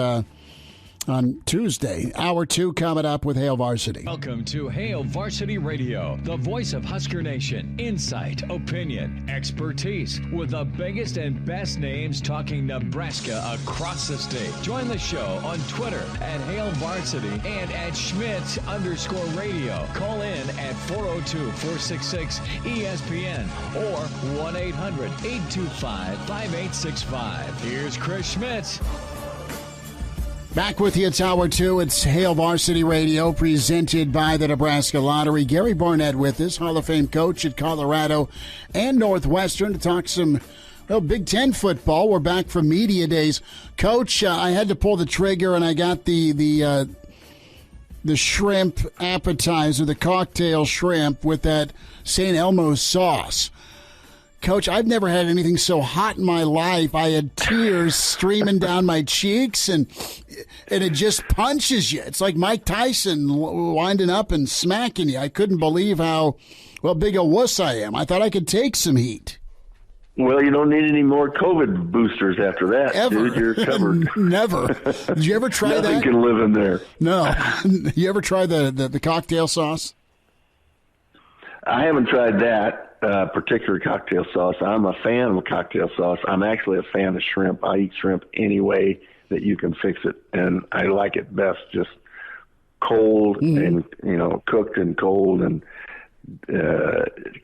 on Tuesday. Hour 2 coming up with Hail Varsity. Welcome to Hail Varsity Radio, the voice of Husker Nation. Insight, opinion, expertise, with the biggest and best names talking Nebraska across the state. Join the show on Twitter at Hail Varsity and at Schmidt_radio. Call in at 402-466-ESPN or 1-800-825-5865. Here's Chris Schmidt. Back with you, it's Hour 2. It's Hail Varsity Radio, presented by the Nebraska Lottery. Gary Barnett with us, Hall of Fame coach at Colorado and Northwestern, to talk some Well, Big Ten football. We're back from media days. Coach, I had to pull the trigger, and I got the shrimp appetizer, the cocktail shrimp with that St. Elmo's sauce. Coach, I've never had anything so hot in my life. I had tears streaming down my cheeks, and it just punches you. It's like Mike Tyson winding up and smacking you. I couldn't believe how big a wuss I am. I thought I could take some heat. Well, you don't need any more COVID boosters after that, Ever. dude. You're covered. Never. Did you ever try that? Nothing can live in there. No. You ever try the cocktail sauce? I haven't tried that particular cocktail sauce. I'm a fan of cocktail sauce. I'm actually a fan of shrimp. I eat shrimp any way that you can fix it, and I like it best just cold and, cooked and cold, and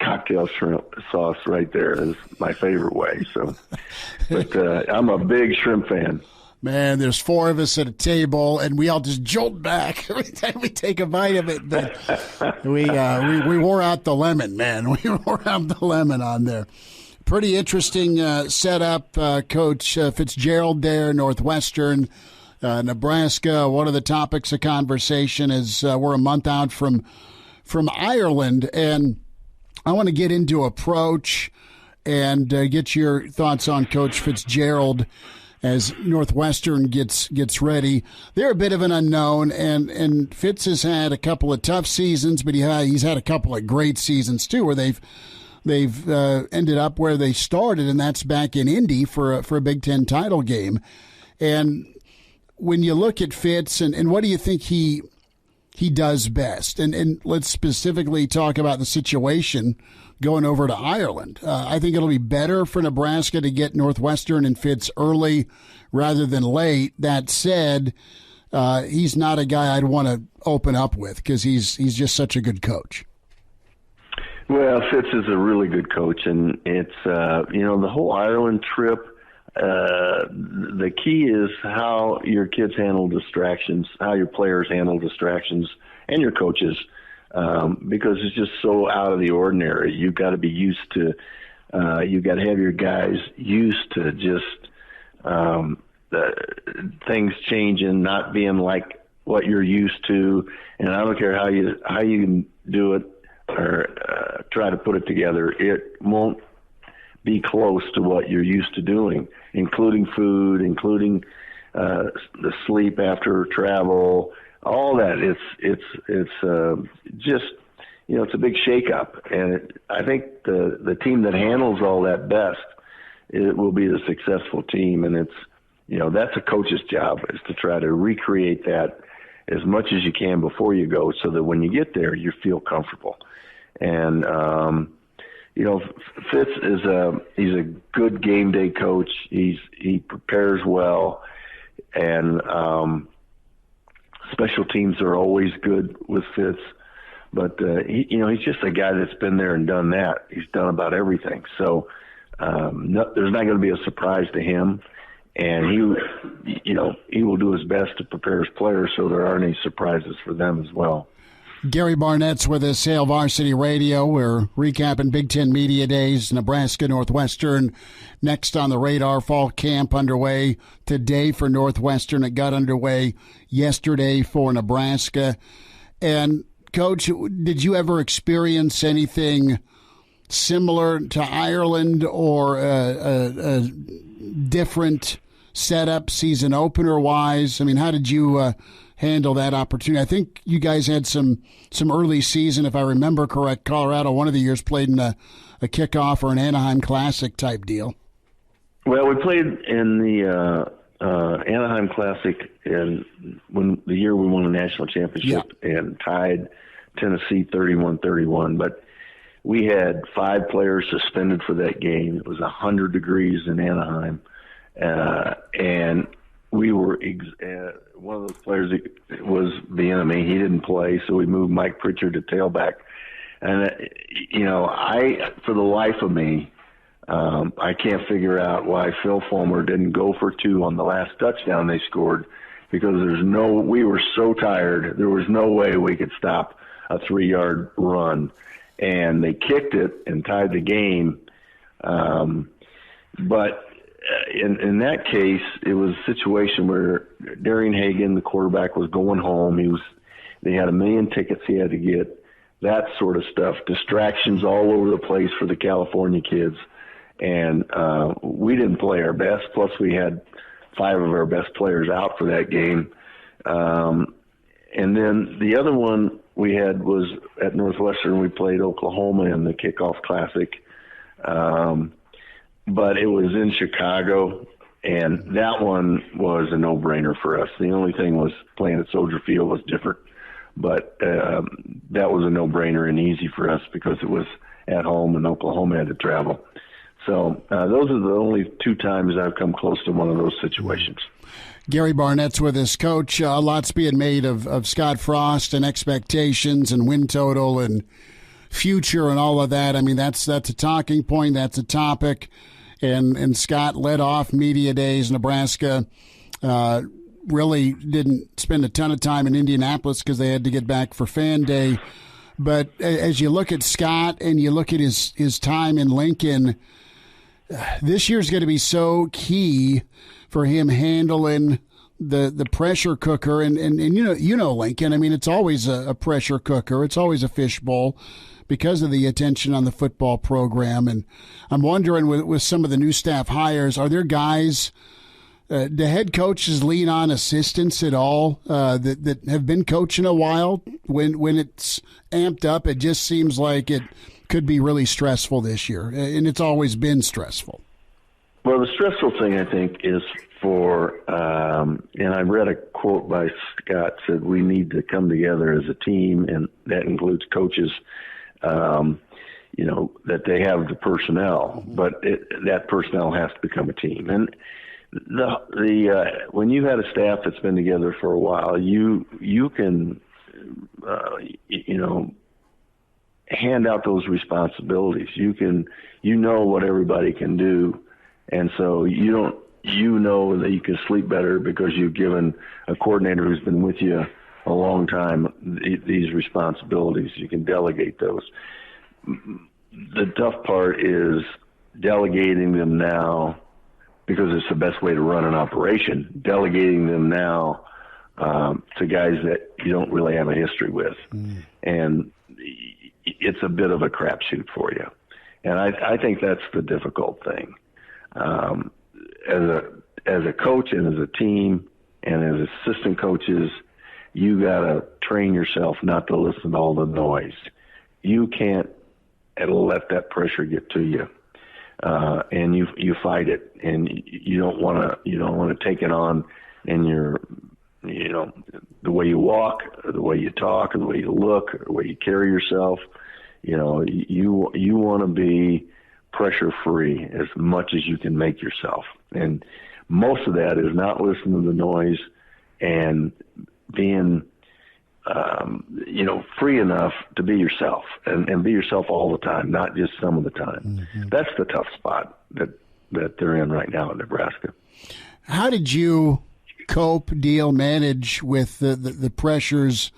cocktail shrimp sauce right there is my favorite way. So, but I'm a big shrimp fan. Man, there's 4 of us at a table, and we all just jolt back every time we take a bite of it. But we wore out the lemon, man. We wore out the lemon on there. Pretty interesting setup, Coach Fitzgerald there, Northwestern, Nebraska. One of the topics of conversation is we're a month out from Ireland, and I want to get into approach and get your thoughts on Coach Fitzgerald as Northwestern gets ready. They're a bit of an unknown, and Fitz has had a couple of tough seasons, but he's had a couple of great seasons too, where they've ended up where they started, and that's back in Indy for a Big Ten title game. And when you look at Fitz, and what do you think he does best? And let's specifically talk about the situation going over to Ireland. I think it'll be better for Nebraska to get Northwestern and Fitz early rather than late. That said, he's not a guy I'd want to open up with because he's just such a good coach. Well, Fitz is a really good coach, and it's the whole Ireland trip. The key is how your kids handle distractions, how your players handle distractions, and your coaches, because it's just so out of the ordinary. You've got to be used to, you've got to have your guys used to just things changing, not being like what you're used to. And I don't care how you can do it or try to put it together, it won't be close to what you're used to doing, including food, including the sleep after travel, all that. It's just, it's a big shakeup, and I think the team that handles all that best, it will be the successful team, and it's, that's a coach's job, is to try to recreate that as much as you can before you go, so that when you get there, you feel comfortable. And Fitz he's a good game day coach. He prepares well, and special teams are always good with Fitz. But he's just a guy that's been there and done that. He's done about everything. So there's not going to be a surprise to him, and he will do his best to prepare his players so there aren't any surprises for them as well. Gary Barnett's with us, Hail Varsity Radio. We're recapping Big Ten Media Days, Nebraska, Northwestern. Next on the radar, fall camp underway today for Northwestern. It got underway yesterday for Nebraska. And, Coach, did you ever experience anything similar to Ireland or a different setup season opener-wise? I mean, how did you handle that opportunity? I think you guys had some early season, if I remember correct. Colorado, one of the years, played in a kickoff or an Anaheim Classic type deal. Well, we played in the Anaheim Classic when the year we won the national championship and tied Tennessee 31-31. But we had 5 players suspended for that game. It was 100 degrees in Anaheim, and we were one of those players was the enemy. He didn't play, so we moved Mike Pritchard to tailback. And for the life of me, I can't figure out why Phil Fulmer didn't go for 2 on the last touchdown they scored, because we were so tired. There was no way we could stop a 3-yard run, and they kicked it and tied the game. But in that case, it was a situation where Darian Hagan, the quarterback, was going home. They had 1 million tickets he had to get, that sort of stuff, distractions all over the place for the California kids. And we didn't play our best, plus we had 5 of our best players out for that game. And then the other one we had was at Northwestern. We played Oklahoma in the Kickoff Classic. But it was in Chicago, and that one was a no-brainer for us. The only thing was playing at Soldier Field was different, but that was a no-brainer and easy for us because it was at home and Oklahoma had to travel. So those are the only 2 times I've come close to one of those situations. Gary Barnett's with us. Coach, a lot's being made of Scott Frost and expectations and win total and future and all of that. I mean, that's a talking point. That's a topic. And Scott led off media days. Nebraska really didn't spend a ton of time in Indianapolis because they had to get back for Fan Day. But as you look at Scott and you look at his time in Lincoln, this year's going to be so key for him handling the pressure cooker. And you know Lincoln. I mean, it's always a pressure cooker. It's always a fishbowl because of the attention on the football program. And I'm wondering with some of the new staff hires, are there guys, do head coaches lean on assistants at all that have been coaching a while? When it's amped up, it just seems like it could be really stressful this year, and it's always been stressful. Well, the stressful thing, I think, is for, and I read a quote by Scott, said we need to come together as a team, and that includes coaches, that they have the personnel, but that personnel has to become a team. And when you had a staff that's been together for a while, you can, hand out those responsibilities. You know what everybody can do. And so you know that you can sleep better because you've given a coordinator who's been with you a long time these responsibilities. You can delegate those. The tough part is delegating them now because it's the best way to run an operation, delegating them now to guys that you don't really have a history with. And it's a bit of a crapshoot for you. And I think that's the difficult thing. As a coach and as a team and as assistant coaches, you got to train yourself not to listen to all the noise. You can't let that pressure get to you. And you fight it, and you don't want to take it on in your, the way you walk, or the way you talk, or the way you look, or the way you carry yourself. You want to be pressure free as much as you can make yourself, and most of that is not listening to the noise and being free enough to be yourself and be yourself all the time, not just some of the time. That's the tough spot that they're in right now in Nebraska. How did you cope, manage with the pressures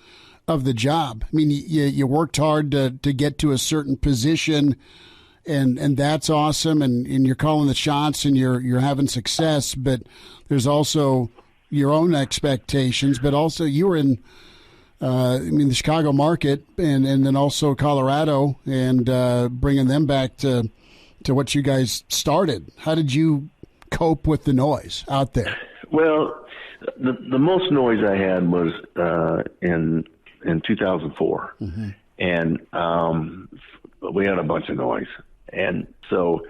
of the job? I mean, you worked hard to get to a certain position, and that's awesome, and you're calling the shots and you're having success, but there's also your own expectations, but also you were in the Chicago market and then also Colorado, and bringing them back to what you guys started. How did you cope with the noise out there? Well, the most noise I had was in 2004, and we had a bunch of noise, and so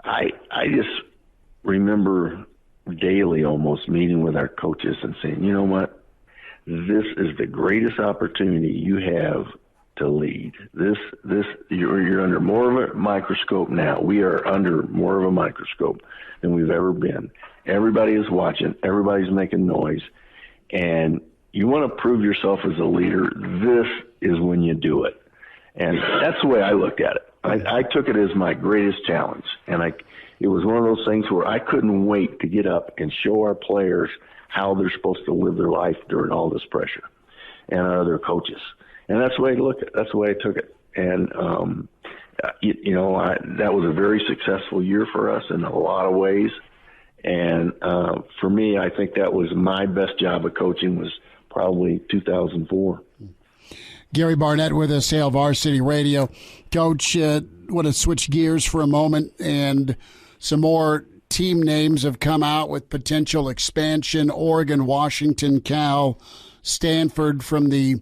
I just remember daily almost meeting with our coaches and saying, you know what, this is the greatest opportunity you have to lead. You're under more of a microscope now. We are under more of a microscope than we've ever been. Everybody is watching. Everybody's making noise. And you want to prove yourself as a leader. This is when you do it. And that's the way I looked at it. I took it as my greatest challenge. And it was one of those things where I couldn't wait to get up and show our players how they're supposed to live their life during all this pressure, and our other coaches. And that's the way I looked at it. That's the way I took it. And that was a very successful year for us in a lot of ways. And for me, I think that was my best job of coaching was probably 2004. Gary Barnett with us, Hail Varsity Radio. Coach, want to switch gears for a moment, and some more team names have come out with potential expansion. Oregon, Washington, Cal, Stanford from the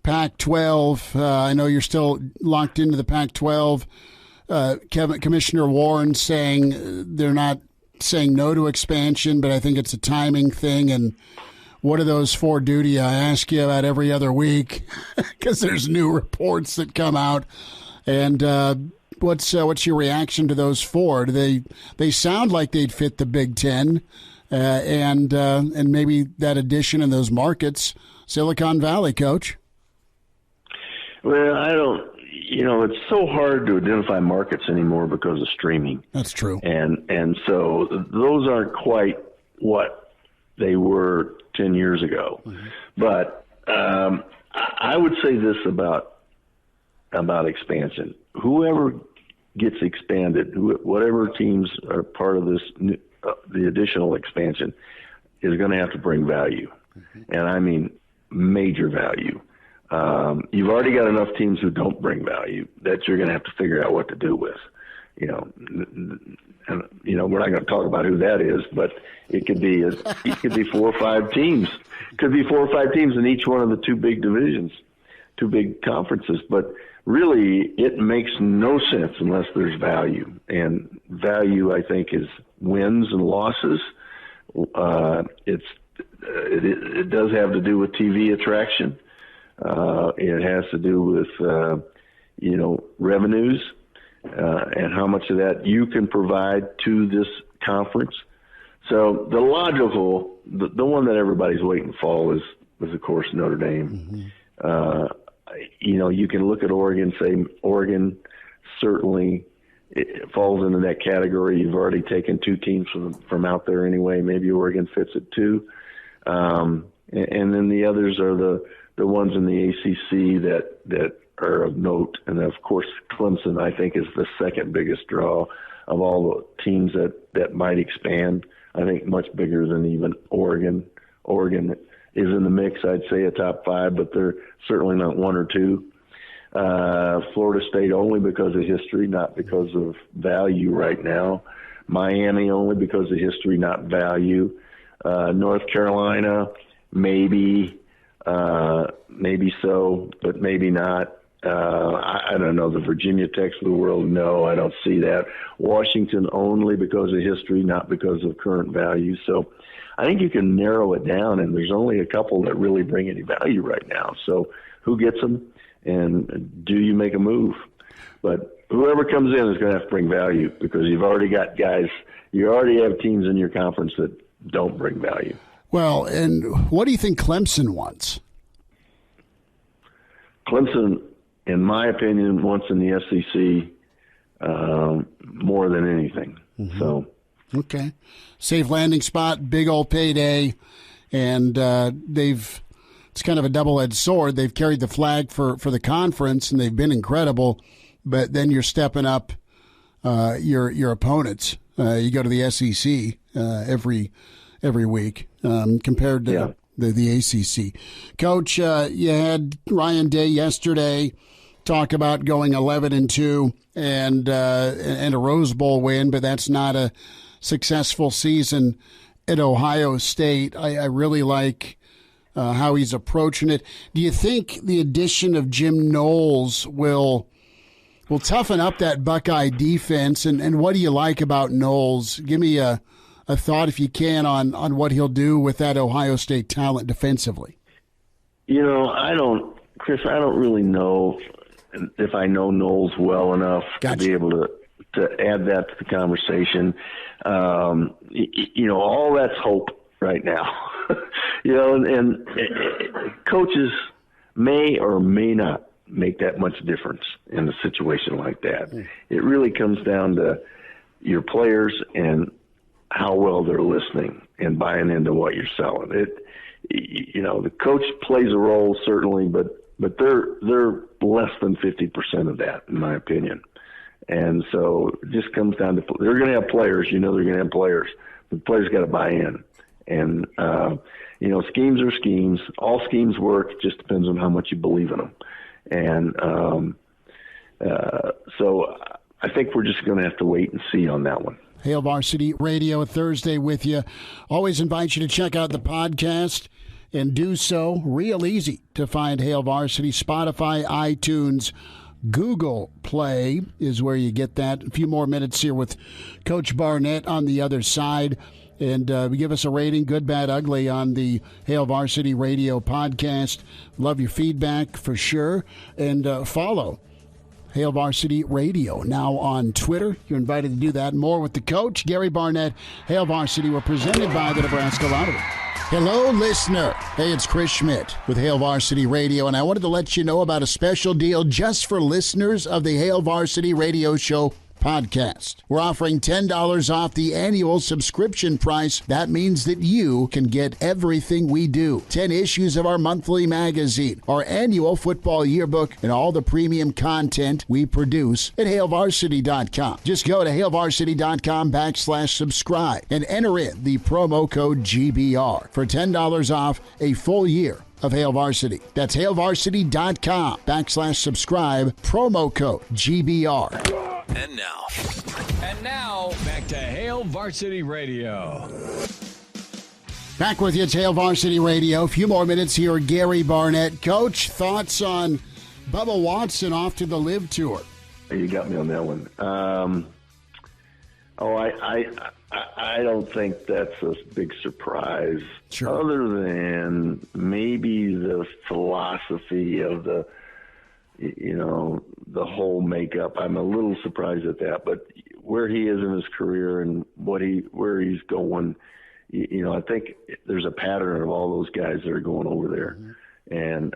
Pac-12. I know you're still locked into the Pac-12. Commissioner Warren saying they're not saying no to expansion, but I think it's a timing thing. And what do those four do to you? I ask you about every other week because there's new reports that come out. And what's your reaction to those four? Do they sound like they'd fit the Big Ten, and maybe that addition in those markets, Silicon Valley, Coach? Well, I don't. It's so hard to identify markets anymore because of streaming. That's true. And so those aren't quite what they were 10 years ago. Mm-hmm. But I would say this about expansion. Whoever gets expanded, whatever teams are part of this, the additional expansion, is going to have to bring value. Mm-hmm. And I mean major value. You've already got enough teams who don't bring value that you're going to have to figure out what to do with. And we're not going to talk about who that is, but it could be 4 or 5 teams. It could be 4 or 5 teams in each one of the 2 big divisions, 2 big conferences. But really, it makes no sense unless there's value. And value, I think, is wins and losses. It does have to do with TV attraction. It has to do with, revenues and how much of that you can provide to this conference. So the logical, the one that everybody's waiting for is of course, Notre Dame. Mm-hmm. You can look at Oregon, say Oregon certainly it falls into that category. You've already taken 2 teams from out there anyway. Maybe Oregon fits it too. And then the others are the ones in the ACC that are of note. And of course, Clemson, I think, is the second biggest draw of all the teams that might expand. I think much bigger than even Oregon. Oregon is in the mix, I'd say a top 5, but they're certainly not 1 or 2. Florida State only because of history, not because of value right now. Miami only because of history, not value. North Carolina, maybe so, but maybe not. I don't know. The Virginia Techs of the world, no, I don't see that. Washington only because of history, not because of current value. So I think you can narrow it down, and there's only a couple that really bring any value right now. So who gets them, and do you make a move? But whoever comes in is going to have to bring value because you've already got guys. You already have teams in your conference that don't bring value. Well, and what do you think Clemson wants? Clemson, in my opinion, wants in the SEC more than anything. Mm-hmm. So, okay, safe landing spot, big old payday, and it's kind of a double-edged sword. They've carried the flag for the conference, and they've been incredible. But then you're stepping up your opponents. You go to the SEC every week compared to the ACC. Coach, you had Ryan Day yesterday talk about going 11-2 and a Rose Bowl win, but that's not a successful season at Ohio State. I really like how he's approaching it. Do you think the addition of Jim Knowles will toughen up that Buckeye defense? And what do you like about Knowles? Give me a thought, if you can, on what he'll do with that Ohio State talent defensively. I don't really know if I know Knowles well enough to be able to add that to the conversation. All that's hope right now. And coaches may or may not make that much difference in a situation like that. It really comes down to your players and how well they're listening and buying into what you're selling. The coach plays a role certainly, but they're less than 50% of that, in my opinion. And so it just comes down to they're going to have players. They're going to have players. The players got to buy in. And, schemes are schemes. All schemes work. It just depends on how much you believe in them. And so I think we're just going to have to wait and see on that one. Hail Varsity Radio Thursday with you. Always invite you to check out the podcast and do so. Real easy to find Hail Varsity. Spotify, iTunes, Google Play is where you get that. A few more minutes here with Coach Barnett on the other side. And give us a rating, good, bad, ugly, on the Hail Varsity Radio podcast. Love your feedback for sure. And follow Hail Varsity Radio now on Twitter. You're invited to do that. More with the coach, Gary Barnett. Hail Varsity, we're presented by the Nebraska Lottery. Hello, listener. Hey, it's Chris Schmidt with Hail Varsity Radio, and I wanted to let you know about a special deal just for listeners of the Hail Varsity Radio Show podcast. We're offering $10 off the annual subscription price. That means that you can get everything we do. 10 issues of our monthly magazine, our annual football yearbook, and all the premium content we produce at HailVarsity.com. Just go to HailVarsity.com/subscribe and enter in the promo code GBR for $10 off a full year of Hail Varsity. That's HailVarsity.com/subscribe, promo code GBR. And now, back to Hail Varsity Radio. Back with you, it's Hail Varsity Radio. A few more minutes here, Gary Barnett. Coach, thoughts on Bubba Watson off to the Live Tour? You got me on that one. I don't think that's a big surprise. Sure. Other than maybe the philosophy of the whole makeup. I'm a little surprised at that, but where he is in his career and where he's going, I think there's a pattern of all those guys that are going over there, and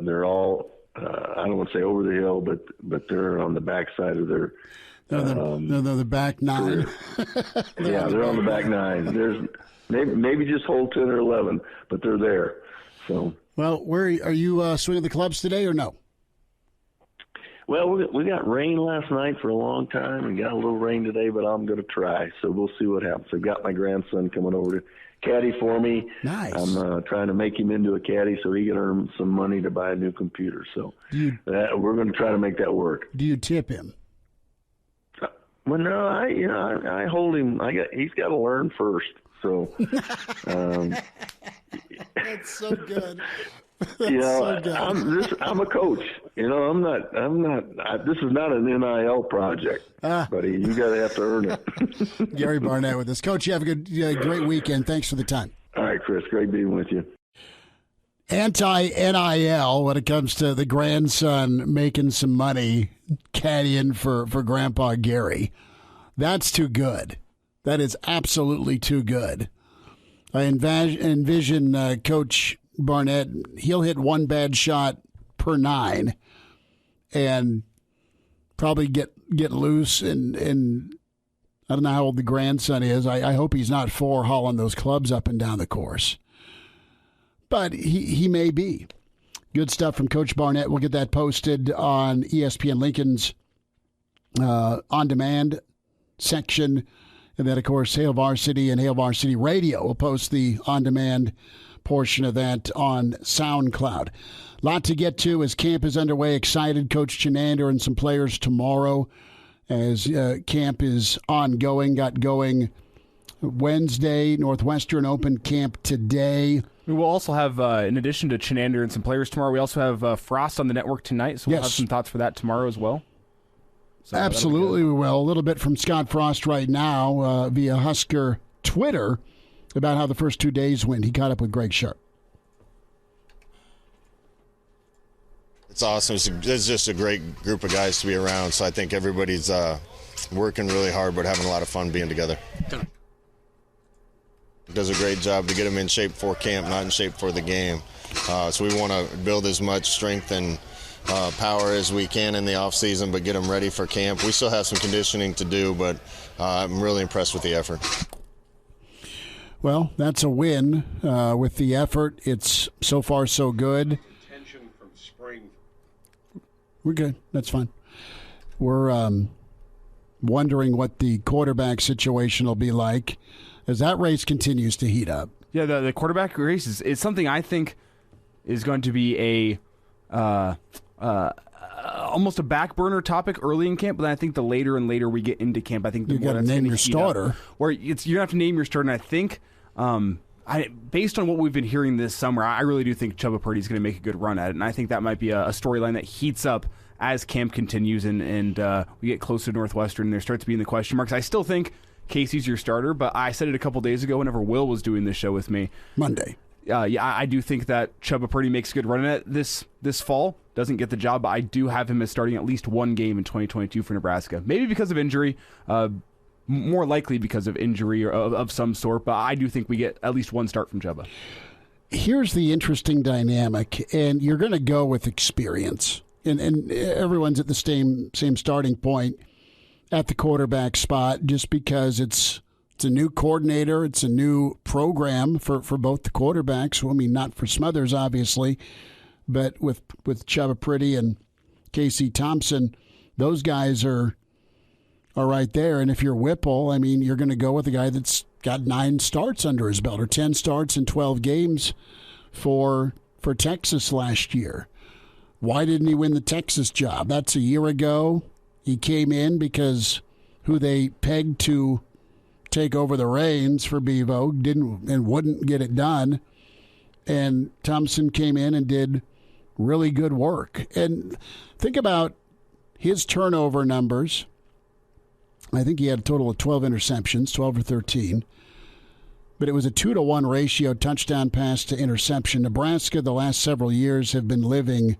they're all I don't want to say over the hill, but they're on the backside of their. They're the back nine. They're on the back nine. There's maybe just hole 10 or 11, but they're there. So. Well, where are you swinging the clubs today or no? Well, we got rain last night for a long time and got a little rain today, but I'm going to try. So we'll see what happens. I've got my grandson coming over to caddy for me. Nice. I'm trying to make him into a caddy so he can earn some money to buy a new computer. So we're going to try to make that work. Do you tip him? Well, no, I hold him. He's got to learn first. So that's so good. I'm a coach. I'm not. This is not an NIL project, buddy. You got to have to earn it. Gary Barnett with us, Coach. You have a great weekend. Thanks for the time. All right, Chris. Great being with you. Anti-NIL when it comes to the grandson making some money caddying for Grandpa Gary. That's too good. That is absolutely too good. I envision Coach Barnett, he'll hit one bad shot per 9 and probably get loose and I don't know how old the grandson is. I hope he's not 4 hauling those clubs up and down the course. But he may be. Good stuff from Coach Barnett. We'll get that posted on ESPN Lincoln's on-demand section. And then, of course, Hail Varsity and Hail Varsity Radio will post the on-demand portion of that on SoundCloud. Lot to get to as camp is underway. Excited. Coach Chenander and some players tomorrow as camp is ongoing. Got going Wednesday. Northwestern Open camp today. We will also have, in addition to Chenander and some players tomorrow, we also have Frost on the network tonight, so we'll have some thoughts for that tomorrow as well. So absolutely we will. A little bit from Scott Frost right now via Husker Twitter about how the first 2 days went. He caught up with Greg Sharp. It's awesome. It's just a great group of guys to be around, so I think everybody's working really hard but having a lot of fun being together. Does a great job to get them in shape for camp, not in shape for the game. So we want to build as much strength and power as we can in the off season, but get them ready for camp. We still have some conditioning to do, but I'm really impressed with the effort. Well, that's a win with the effort. It's so far so good. Tension from spring. We're good. That's fine. We're wondering what the quarterback situation will be like as that race continues to heat up. Yeah, the quarterback race is something I think is going to be almost a back burner topic early in camp, but then I think the later and later we get into camp, I think the you more got to that's name gonna your heat starter. up. Or you're going to have to name your starter, and I think based on what we've been hearing this summer, I really do think Chubba Purdy's going to make a good run at it, and I think that might be a storyline that heats up as camp continues and we get closer to Northwestern and there starts being the question marks. I still think Casey's your starter, but I said it a couple days ago whenever Will was doing this show with me. Monday. I do think that Chubba Purdy makes a good run at it this fall. Doesn't get the job, but I do have him as starting at least one game in 2022 for Nebraska. Maybe because of injury, more likely because of injury or of some sort, but I do think we get at least one start from Chubba. Here's the interesting dynamic, and you're going to go with experience. And everyone's at the same starting point at the quarterback spot just because it's a new coordinator. It's a new program for both the quarterbacks. Well, I mean, not for Smothers, obviously, but with Chubba Purdy and Casey Thompson, those guys are right there. And if you're Whipple, I mean, you're going to go with a guy that's got 9 starts under his belt or 10 starts in 12 games for Texas last year. Why didn't he win the Texas job? That's a year ago. He came in because who they pegged to take over the reins for Bevo didn't and wouldn't get it done. And Thompson came in and did really good work. And think about his turnover numbers. I think he had a total of 12 interceptions, 12 or 13. But it was a 2-to-1 ratio, touchdown pass to interception. Nebraska, the last several years, have been living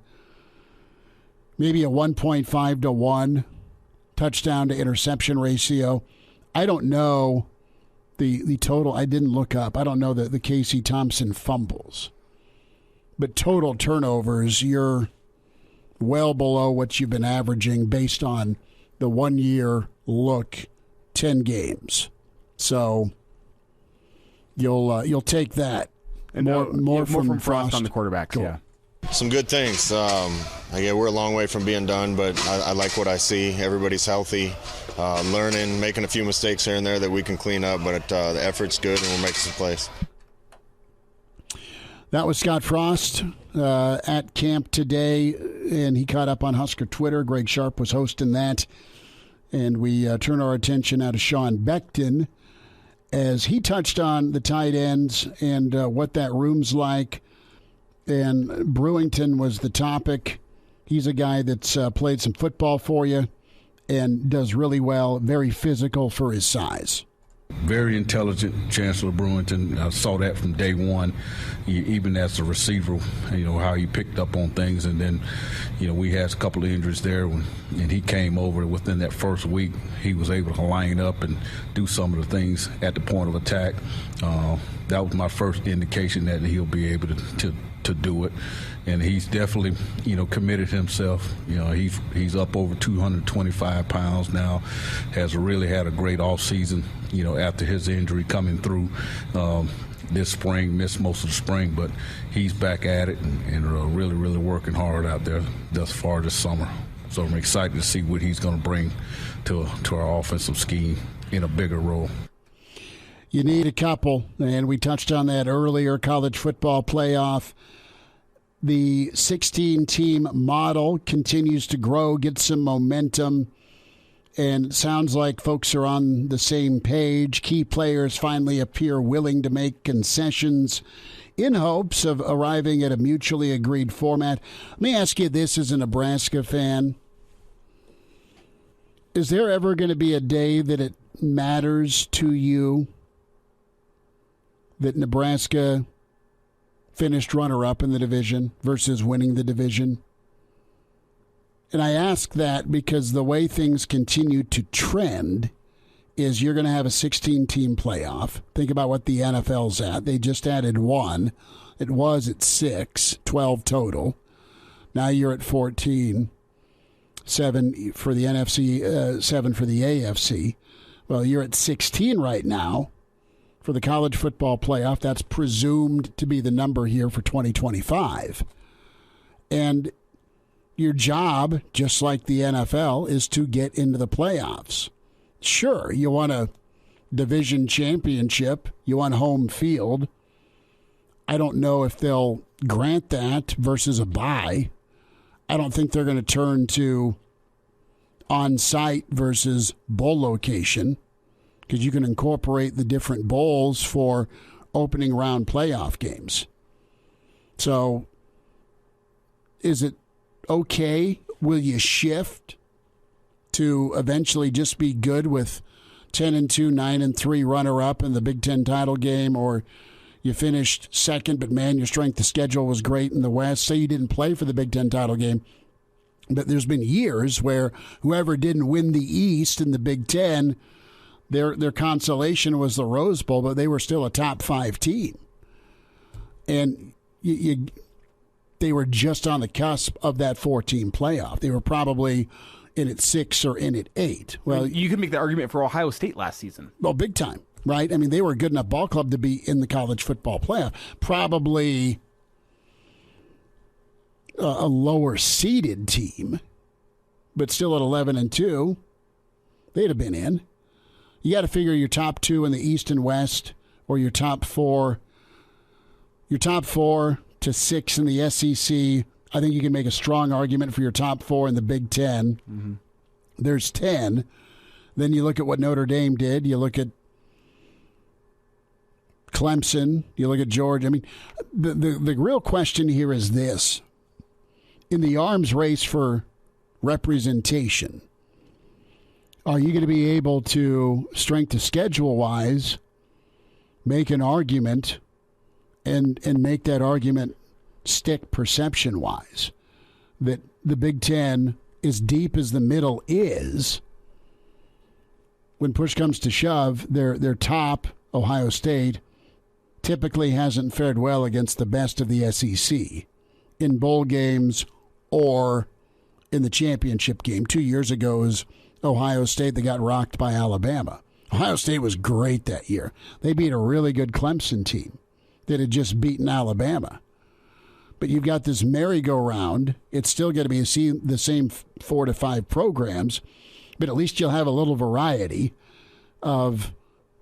maybe a 1.5-to-1 touchdown to interception ratio. I don't know the total. I didn't look up. I don't know the Casey Thompson fumbles. But total turnovers, you're well below what you've been averaging based on the 1 year look, 10 games. So you'll take that. And more from Frost on the quarterbacks, cool. Yeah. Some good things. Again, we're a long way from being done, but I like what I see. Everybody's healthy, learning, making a few mistakes here and there that we can clean up, but the effort's good and we're making some plays. That was Scott Frost at camp today, and he caught up on Husker Twitter. Greg Sharp was hosting that, and we turn our attention now to Sean Beckton as he touched on the tight ends and what that room's like. And Brewington was the topic. He's a guy that's played some football for you and does really well, very physical for his size. Very intelligent, Chancellor Brewington. I saw that from day one, even as a receiver, how he picked up on things. And then, we had a couple of injuries there, and he came over within that first week. He was able to line up and do some of the things at the point of attack. That was my first indication that he'll be able to do it. And he's definitely, committed himself. He's up over 225 pounds now, has really had a great off season, after his injury coming through this spring, missed most of the spring, but he's back at it and really, really working hard out there thus far this summer. So I'm excited to see what he's going to bring to our offensive scheme in a bigger role. You need a couple, and we touched on that earlier, college football playoff. The 16-team model continues to grow, get some momentum, and it sounds like folks are on the same page. Key players finally appear willing to make concessions in hopes of arriving at a mutually agreed format. Let me ask you this as a Nebraska fan. Is there ever going to be a day that it matters to you that Nebraska finished runner-up in the division versus winning the division? And I ask that because the way things continue to trend is you're going to have a 16-team playoff. Think about what the NFL's at. They just added 1. It was at 6, 12 total. Now you're at 14, 7 for the NFC, 7 for the AFC. Well, you're at 16 right now for the college football playoff. That's presumed to be the number here for 2025. And your job, just like the NFL, is to get into the playoffs. Sure, you want a division championship, you want home field. I don't know if they'll grant that versus a bye. I don't think they're going to turn to on-site versus bowl location, because you can incorporate the different bowls for opening round playoff games. So is it okay? Will you shift to eventually just be good with 10-2, 9-3 runner-up in the Big Ten title game, or you finished second, but man, your strength of schedule was great in the West. Say you didn't play for the Big Ten title game, but there's been years where whoever didn't win the East in the Big Ten, their consolation was the Rose Bowl, but they were still a top 5 team. And they were just on the cusp of that 4-team playoff. They were probably in at 6 or in at 8. Well, you could make the argument for Ohio State last season. Well, big time, right? I mean, they were a good enough ball club to be in the college football playoff. Probably a lower seeded team, but still at 11-2, they'd have been in. You got to figure your top 2 in the East and West, or your top 4 to 6 in the SEC. I think you can make a strong argument for your top 4 in the Big Ten. Mm-hmm. There's 10. Then you look at what Notre Dame did. You look at Clemson. You look at Georgia. I mean, the real question here is this. In the arms race for representation, are you going to be able to, strength of schedule-wise, make an argument and make that argument stick perception-wise, that the Big Ten, as deep as the middle is, when push comes to shove, their top, Ohio State, typically hasn't fared well against the best of the SEC in bowl games or in the championship game. 2 years ago was Ohio State that got rocked by Alabama. Ohio State was great that year. They beat a really good Clemson team that had just beaten Alabama. But you've got this merry-go-round. It's still going to be the same 4 to 5 programs, but at least you'll have a little variety of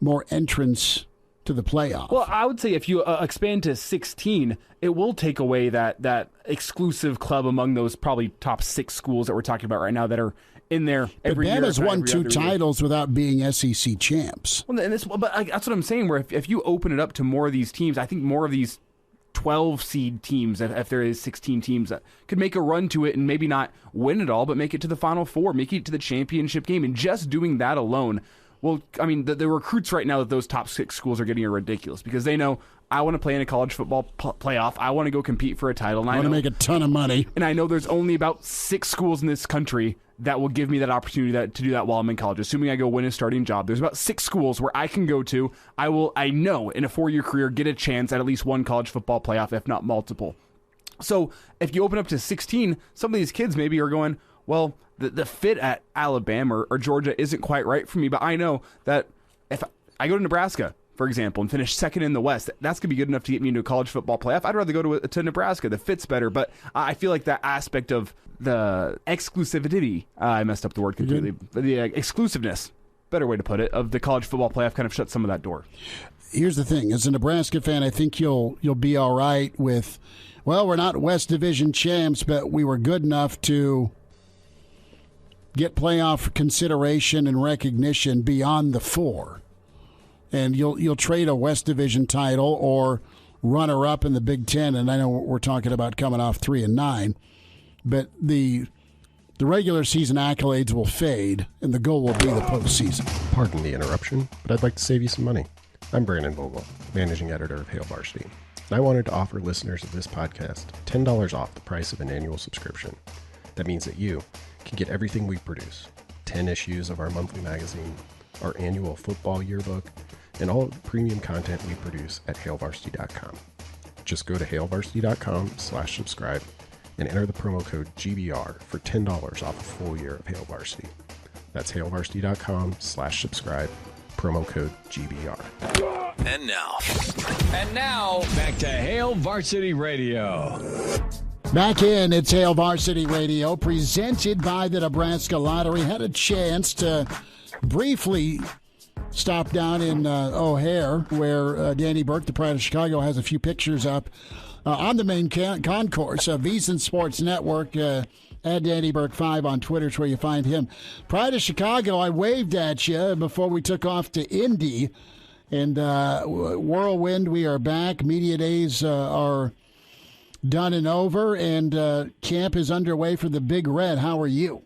more entrance to the playoff. Well, I would say if you expand to 16, it will take away that exclusive club among those probably top 6 schools that we're talking about right now that are in there every year. Bama's won 2 titles without being SEC champs. Well, and that's what I'm saying, where if you open it up to more of these teams, I think more of these 12 seed teams, if there is 16 teams, that could make a run to it and maybe not win it all, but make it to the Final Four, make it to the championship game. And just doing that alone, well, I mean, the recruits right now that those top 6 schools are getting are ridiculous, because they know, I want to play in a college football playoff. I want to go compete for a title. And I want to make a ton of money. And I know there's only about 6 schools in this country that will give me that opportunity to do that while I'm in college. Assuming I go win a starting job, there's about 6 schools where I can go to. I know in a 4-year career get a chance at least one college football playoff, if not multiple. So if you open up to 16, some of these kids maybe are going, well, the fit at Alabama or Georgia isn't quite right for me, but I know that if I go to Nebraska, for example, and finish second in the West, that's going to be good enough to get me into a college football playoff. I'd rather go to Nebraska. The fit's better, but I feel like that aspect of the exclusivity, I messed up the word completely, but the exclusiveness, better way to put it, of the college football playoff kind of shuts some of that door. Here's the thing. As a Nebraska fan, I think you'll be all right with, well, we're not West Division champs, but we were good enough to get playoff consideration and recognition beyond the 4. And you'll trade a West Division title or runner-up in the Big Ten, and I know we're talking about coming off 3-9, but the regular season accolades will fade, and the goal will be the postseason. Pardon the interruption, but I'd like to save you some money. I'm Brandon Vogel, managing editor of Hail Varsity, and I wanted to offer listeners of this podcast $10 off the price of an annual subscription. That means that you can get everything we produce, 10 issues of our monthly magazine, our annual football yearbook, and all the premium content we produce at hailvarsity.com. Just go to hailvarsity.com/subscribe and enter the promo code GBR for $10 off a full year of Hail Varsity. That's hailvarsity.com/subscribe, promo code GBR. And now, back to Hail Varsity Radio. Back in, it's Hail Varsity Radio, presented by the Nebraska Lottery. Had a chance to briefly stop down in O'Hare, where Danny Burke, the Pride of Chicago, has a few pictures up on the main concourse of VISIN Sports Network. At Danny Burke 5 on Twitter is where you find him. Pride of Chicago, I waved at you before we took off to Indy. And Whirlwind, we are back. Media days are done and over, and camp is underway for the Big Red. How are you?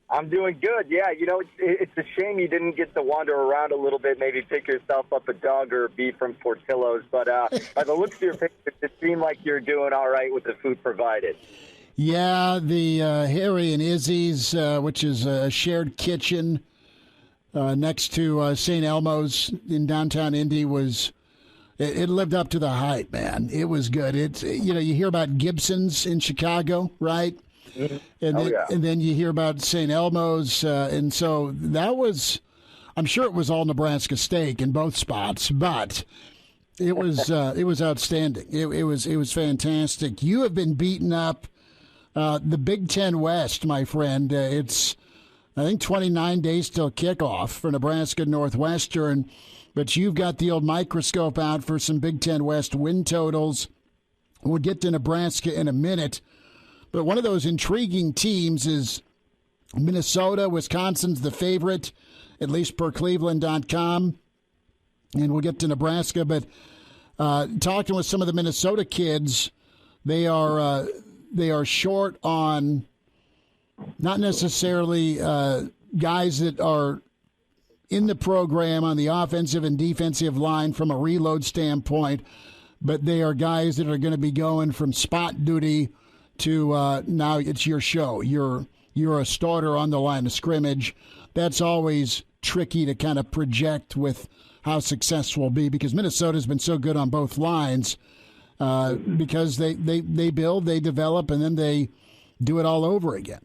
I'm doing good. Yeah, it's a shame you didn't get to wander around a little bit, maybe pick yourself up a dog or a beef from Portillo's. But by the looks of your pictures, it seemed like you're doing all right with the food provided. Yeah, the Harry and Izzy's, which is a shared kitchen next to St. Elmo's in downtown Indy, it lived up to the hype, man. It was good. It's you hear about Gibson's in Chicago, right? Mm-hmm. And then you hear about St. Elmo's, and so that was, I'm sure it was all Nebraska steak in both spots, but it was outstanding. It was fantastic. You have been beaten up. The Big Ten West, my friend, it's, I think, 29 days till kickoff for Nebraska Northwestern, but you've got the old microscope out for some Big Ten West win totals. We'll get to Nebraska in a minute, but one of those intriguing teams is Minnesota. Wisconsin's the favorite, at least per Cleveland.com, and we'll get to Nebraska, but talking with some of the Minnesota kids, they are short on not necessarily guys that are in the program on the offensive and defensive line from a reload standpoint, but they are guys that are going to be going from spot duty to now it's your show. You're a starter on the line of scrimmage. That's always tricky to kind of project with how successful will be because Minnesota's been so good on both lines. Because they build, they develop, and then they do it all over again.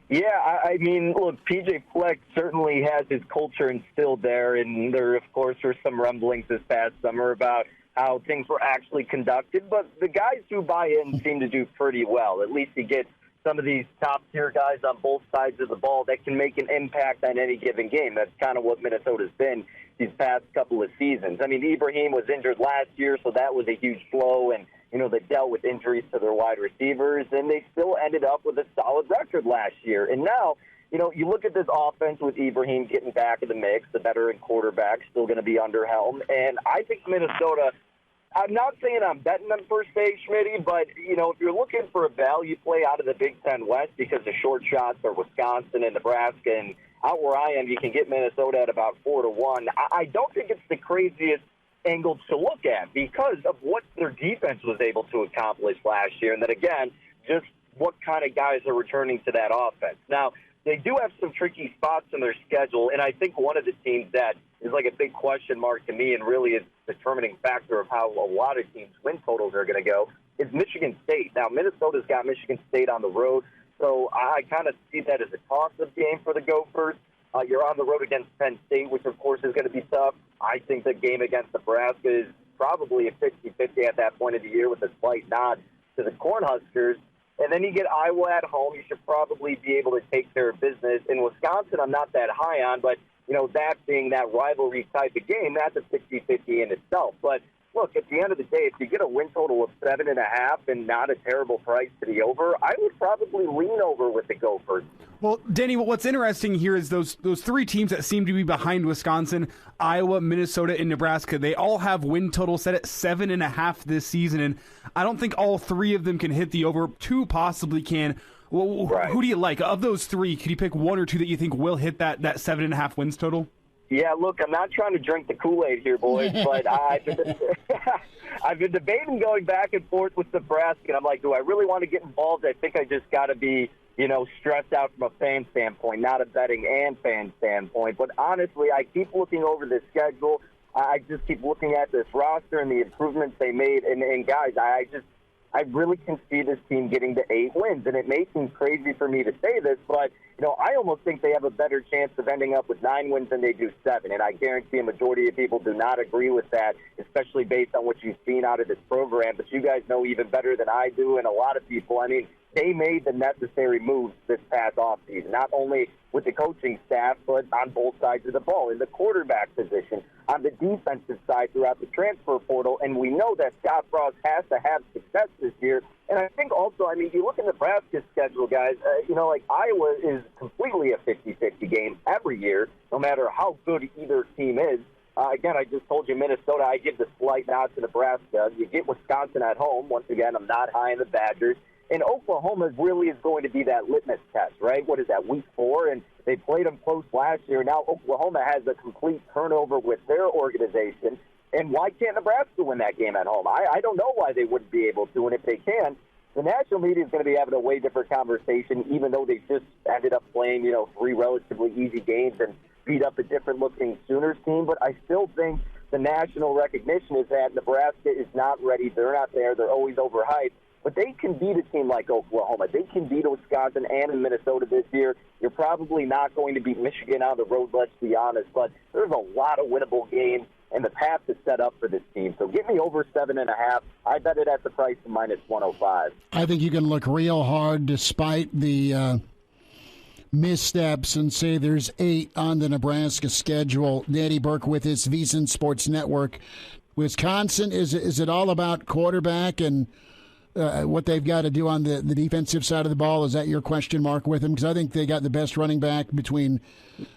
Yeah, I mean, look, P.J. Fleck certainly has his culture instilled there, and there, of course, were some rumblings this past summer about how things were actually conducted, but the guys who buy in seem to do pretty well. At least you get some of these top-tier guys on both sides of the ball that can make an impact on any given game. That's kind of what Minnesota's been these past couple of seasons. I mean, Ibrahim was injured last year, so that was a huge blow, and, they dealt with injuries to their wide receivers, and they still ended up with a solid record last year. And now, you look at this offense with Ibrahim getting back in the mix, the veteran quarterback still going to be under helm, and I think Minnesota, I'm not saying I'm betting them per se, Schmitty, but, if you're looking for a value play out of the Big Ten West because the short shots are Wisconsin and Nebraska, and out where I am, you can get Minnesota at about 4-1. I don't think it's the craziest angle to look at because of what their defense was able to accomplish last year, and then, again, just what kind of guys are returning to that offense. Now, they do have some tricky spots in their schedule, and I think one of the teams that is like a big question mark to me and really is the determining factor of how a lot of teams' win totals are going to go is Michigan State. Now, Minnesota's got Michigan State on the road, so I kind of see that as a toss-up game for the Gophers. You're on the road against Penn State, which, of course, is going to be tough. I think the game against Nebraska is probably a 50-50 at that point of the year with a slight nod to the Cornhuskers. And then you get Iowa at home. You should probably be able to take care of business. In Wisconsin, I'm not that high on, but, that being that rivalry type of game, that's a 50-50 in itself. But, look, at the end of the day, if you get a win total of 7.5 and not a terrible price to the over, I would probably lean over with the Gophers. Well, Danny, what's interesting here is those three teams that seem to be behind Wisconsin, Iowa, Minnesota, and Nebraska, they all have win totals set at 7.5 this season, and I don't think all three of them can hit the over. Two possibly can. Well, right. Who do you like? Of those three, could you pick one or two that you think will hit that 7.5 wins total? Yeah, look, I'm not trying to drink the Kool-Aid here, boys, but I've been debating going back and forth with Nebraska, and I'm like, do I really want to get involved? I think I just got to be, stressed out from a fan standpoint, not a betting and fan standpoint. But honestly, I keep looking over this schedule. I just keep looking at this roster and the improvements they made. And guys, I really can see this team getting to 8 wins. And it may seem crazy for me to say this, but, I almost think they have a better chance of ending up with 9 wins than they do 7. And I guarantee a majority of people do not agree with that, especially based on what you've seen out of this program. But you guys know even better than I do, and a lot of people. I mean, they made the necessary moves this past offseason, not only with the coaching staff, but on both sides of the ball, in the quarterback position, on the defensive side throughout the transfer portal. And we know that Scott Frost has to have success this year. And I think also, I mean, you look at Nebraska's schedule, guys, like Iowa is completely a 50-50 game every year, no matter how good either team is. Again, I just told you Minnesota, I give the slight nod to Nebraska. You get Wisconsin at home. Once again, I'm not high in the Badgers. And Oklahoma really is going to be that litmus test, right? What is that, week 4? And they played them close last year. Now Oklahoma has a complete turnover with their organization. And why can't Nebraska win that game at home? I don't know why they wouldn't be able to. And if they can, the national media is going to be having a way different conversation, even though they just ended up playing, 3 relatively easy games and beat up a different-looking Sooners team. But I still think the national recognition is that Nebraska is not ready. They're not there. They're always overhyped. But they can beat a team like Oklahoma. They can beat Wisconsin and in Minnesota this year. You're probably not going to beat Michigan on the road, let's be honest. But there's a lot of winnable games, and the path is set up for this team. So give me over 7.5. I bet it at the price of -105. I think you can look real hard despite the missteps and say there's 8 on the Nebraska schedule. Danny Burke with his VISIN Sports Network. Wisconsin, is it all about quarterback and what they've got to do on the defensive side of the ball? Is that your question mark with them? Because I think they got the best running back between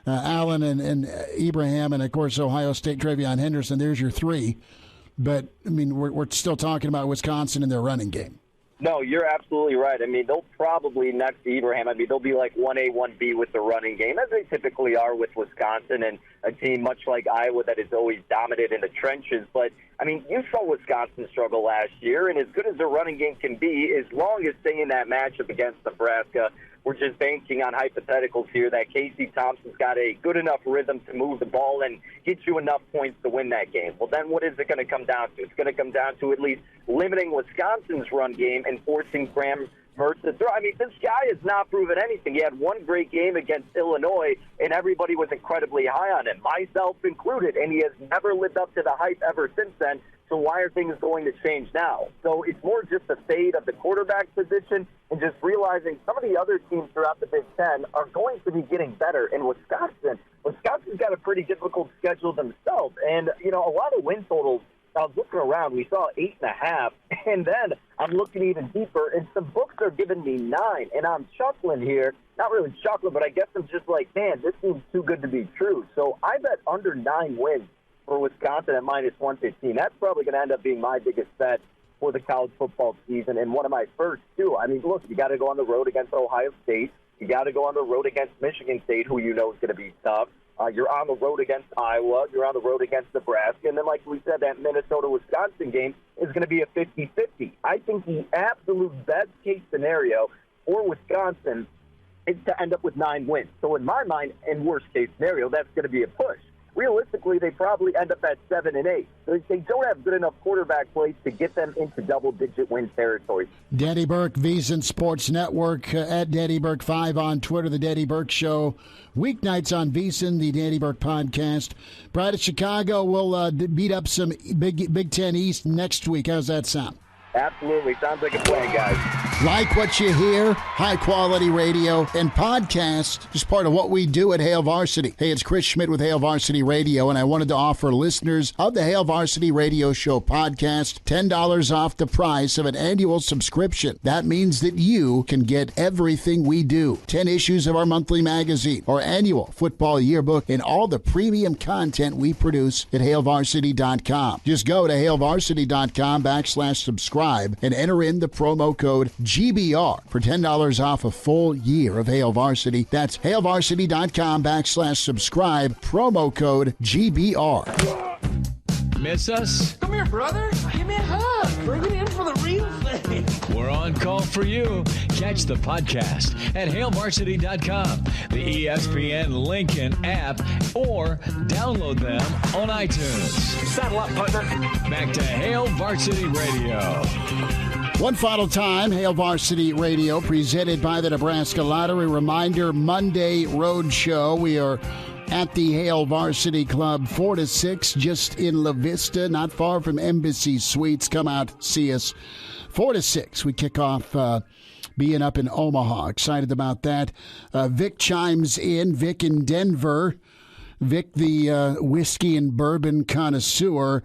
Allen and Ibrahim, and, of course, Ohio State, Travion Henderson. There's your 3. But, I mean, we're still talking about Wisconsin and their running game. No, you're absolutely right. I mean, they'll probably, next to Ibrahim, they'll be like 1A, 1B with the running game, as they typically are with Wisconsin and a team much like Iowa that is always dominant in the trenches. But, I mean, you saw Wisconsin struggle last year, and as good as their running game can be, as long as staying in that matchup against Nebraska, we're just banking on hypotheticals here that Casey Thompson's got a good enough rhythm to move the ball and get you enough points to win that game. Well, then what is it going to come down to? It's going to come down to at least limiting Wisconsin's run game and forcing Graham Mertz to throw. I mean, this guy has not proven anything. He had one great game against Illinois, and everybody was incredibly high on him, myself included, and he has never lived up to the hype ever since then. So why are things going to change now? So it's more just a fade of the quarterback position and just realizing some of the other teams throughout the Big Ten are going to be getting better. And Wisconsin's got a pretty difficult schedule themselves. And, a lot of win totals, I was looking around, we saw 8.5, and then I'm looking even deeper, and some books are giving me 9, and I'm chuckling here. Not really chuckling, but I guess I'm just like, man, this seems too good to be true. So I bet under 9 wins for Wisconsin at -115. That's probably going to end up being my biggest bet for the college football season, and one of my first, too. I mean, look, you got to go on the road against Ohio State. You got to go on the road against Michigan State, who you know is going to be tough. You're on the road against Iowa. You're on the road against Nebraska. And then, like we said, that Minnesota-Wisconsin game is going to be a 50-50. I think the absolute best-case scenario for Wisconsin is to end up with 9 wins. So in my mind, in worst-case scenario, that's going to be a push. Realistically, they probably end up at 7 and 8. They don't have good enough quarterback play to get them into double-digit win territory. Danny Burke, VISIN Sports Network, at Danny Burke 5 on Twitter, The Danny Burke Show. Weeknights on VISIN, the Danny Burke Podcast. Pride of Chicago will beat up some Big Ten East next week. How's that sound? Absolutely. Sounds like a plan, guys. Like what you hear, high-quality radio and podcast is part of what we do at Hail Varsity. Hey, it's Chris Schmidt with Hail Varsity Radio, and I wanted to offer listeners of the Hail Varsity Radio Show podcast $10 off the price of an annual subscription. That means that you can get everything we do. 10 issues of our monthly magazine, our annual football yearbook, and all the premium content we produce at HailVarsity.com. Just go to HailVarsity.com/subscribe and enter in the promo code GBR for $10 off a full year of Hail Varsity. That's HailVarsity.com/subscribe, promo code GBR. Miss us? Come here, brother. Give me a hug. Bring it in for the real thing. We're on call for you. Catch the podcast at HailVarsity.com, the ESPN Lincoln app, or download them on iTunes. Saddle up, partner. Back to Hail Varsity Radio. One final time, Hail Varsity Radio, presented by the Nebraska Lottery. Reminder, Monday Road Show. We are at the Hale Varsity Club, 4 to 6, just in La Vista, not far from Embassy Suites. Come out, see us. 4 to 6, we kick off being up in Omaha. Excited about that. Vic chimes in. Vic in Denver. Vic, the whiskey and bourbon connoisseur.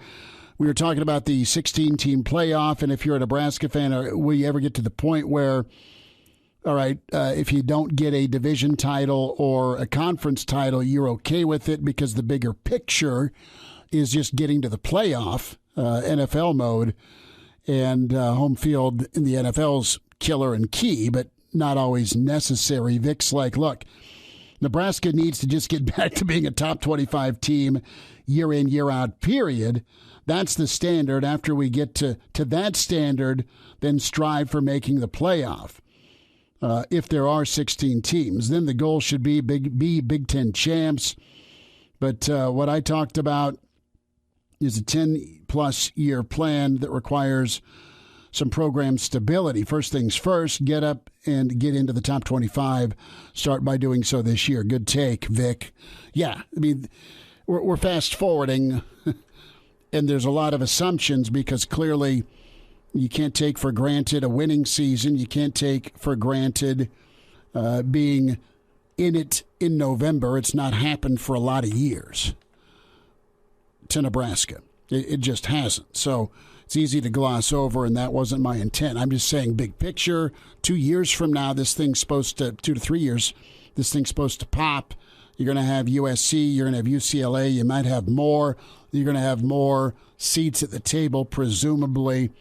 We were talking about the 16-team playoff, and if you're a Nebraska fan, will you ever get to the point where, all right, if you don't get a division title or a conference title, you're okay with it because the bigger picture is just getting to the playoff, NFL mode, and home field in the NFL's killer and key, but not always necessary. Vic's like, look, Nebraska needs to just get back to being a top 25 team year in, year out, period. That's the standard. After we get to that standard, then strive for making the playoff. If there are 16 teams, then the goal should be Big Ten champs. But what I talked about is a 10-plus year plan that requires some program stability. First things first, get up and get into the top 25. Start by doing so this year. Good take, Vic. Yeah, I mean, we're fast forwarding, and there's a lot of assumptions because clearly you can't take for granted a winning season. You can't take for granted being in it in November. It's not happened for a lot of years to Nebraska. It just hasn't. So it's easy to gloss over, and that wasn't my intent. I'm just saying big picture. 2 years from now, this thing's supposed to, 2 to 3 years, this thing's supposed to pop. You're going to have USC. You're going to have UCLA. You might have more. You're going to have more seats at the table, presumably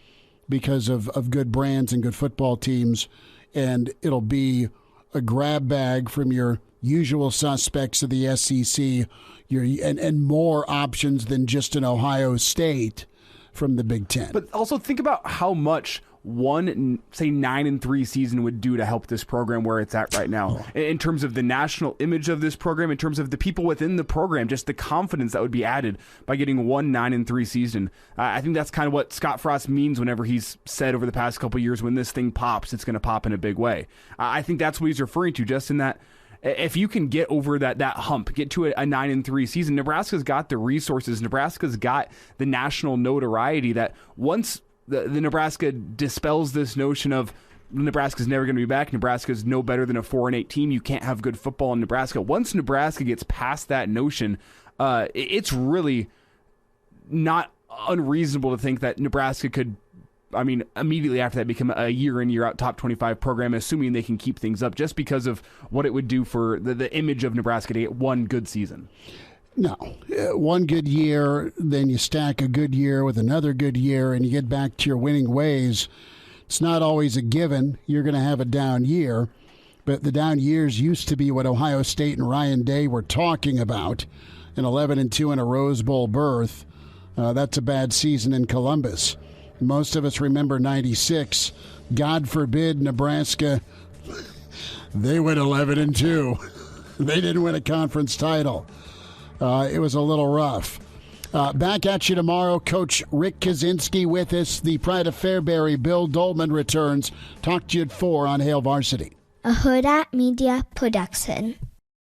because of good brands and good football teams. And it'll be a grab bag from your usual suspects of the SEC and more options than just an Ohio State from the Big Ten. But also think about how much one, say, 9-3 season would do to help this program where it's at right now. In terms of the national image of this program, in terms of the people within the program, just the confidence that would be added by getting one 9-3 season. I think that's kind of what Scott Frost means whenever he's said over the past couple of years, when this thing pops, it's going to pop in a big way. I think that's what he's referring to, just in that if you can get over that hump, get to a 9-3 season, Nebraska's got the resources, Nebraska's got the national notoriety that once the Nebraska dispels this notion of Nebraska's never going to be back, Nebraska's no better than a 4-8 team, you can't have good football in Nebraska. Once Nebraska gets past that notion, it's really not unreasonable to think that Nebraska could, immediately after that, become a year in, year out top 25 program, assuming they can keep things up, just because of what it would do for the image of Nebraska to get one good season. No. One good year, then you stack a good year with another good year, and you get back to your winning ways. It's not always a given. You're going to have a down year, but the down years used to be what Ohio State and Ryan Day were talking about, an 11-2 in a Rose Bowl berth. That's a bad season in Columbus. Most of us remember 96. God forbid Nebraska, they went 11-2. They didn't win a conference title. It was a little rough. Back at you tomorrow. Coach Rick Kaczynski with us. The pride of Fairbury, Bill Dolman, returns. Talk to you at 4 on Hale Varsity. A Hurrdat Media Production.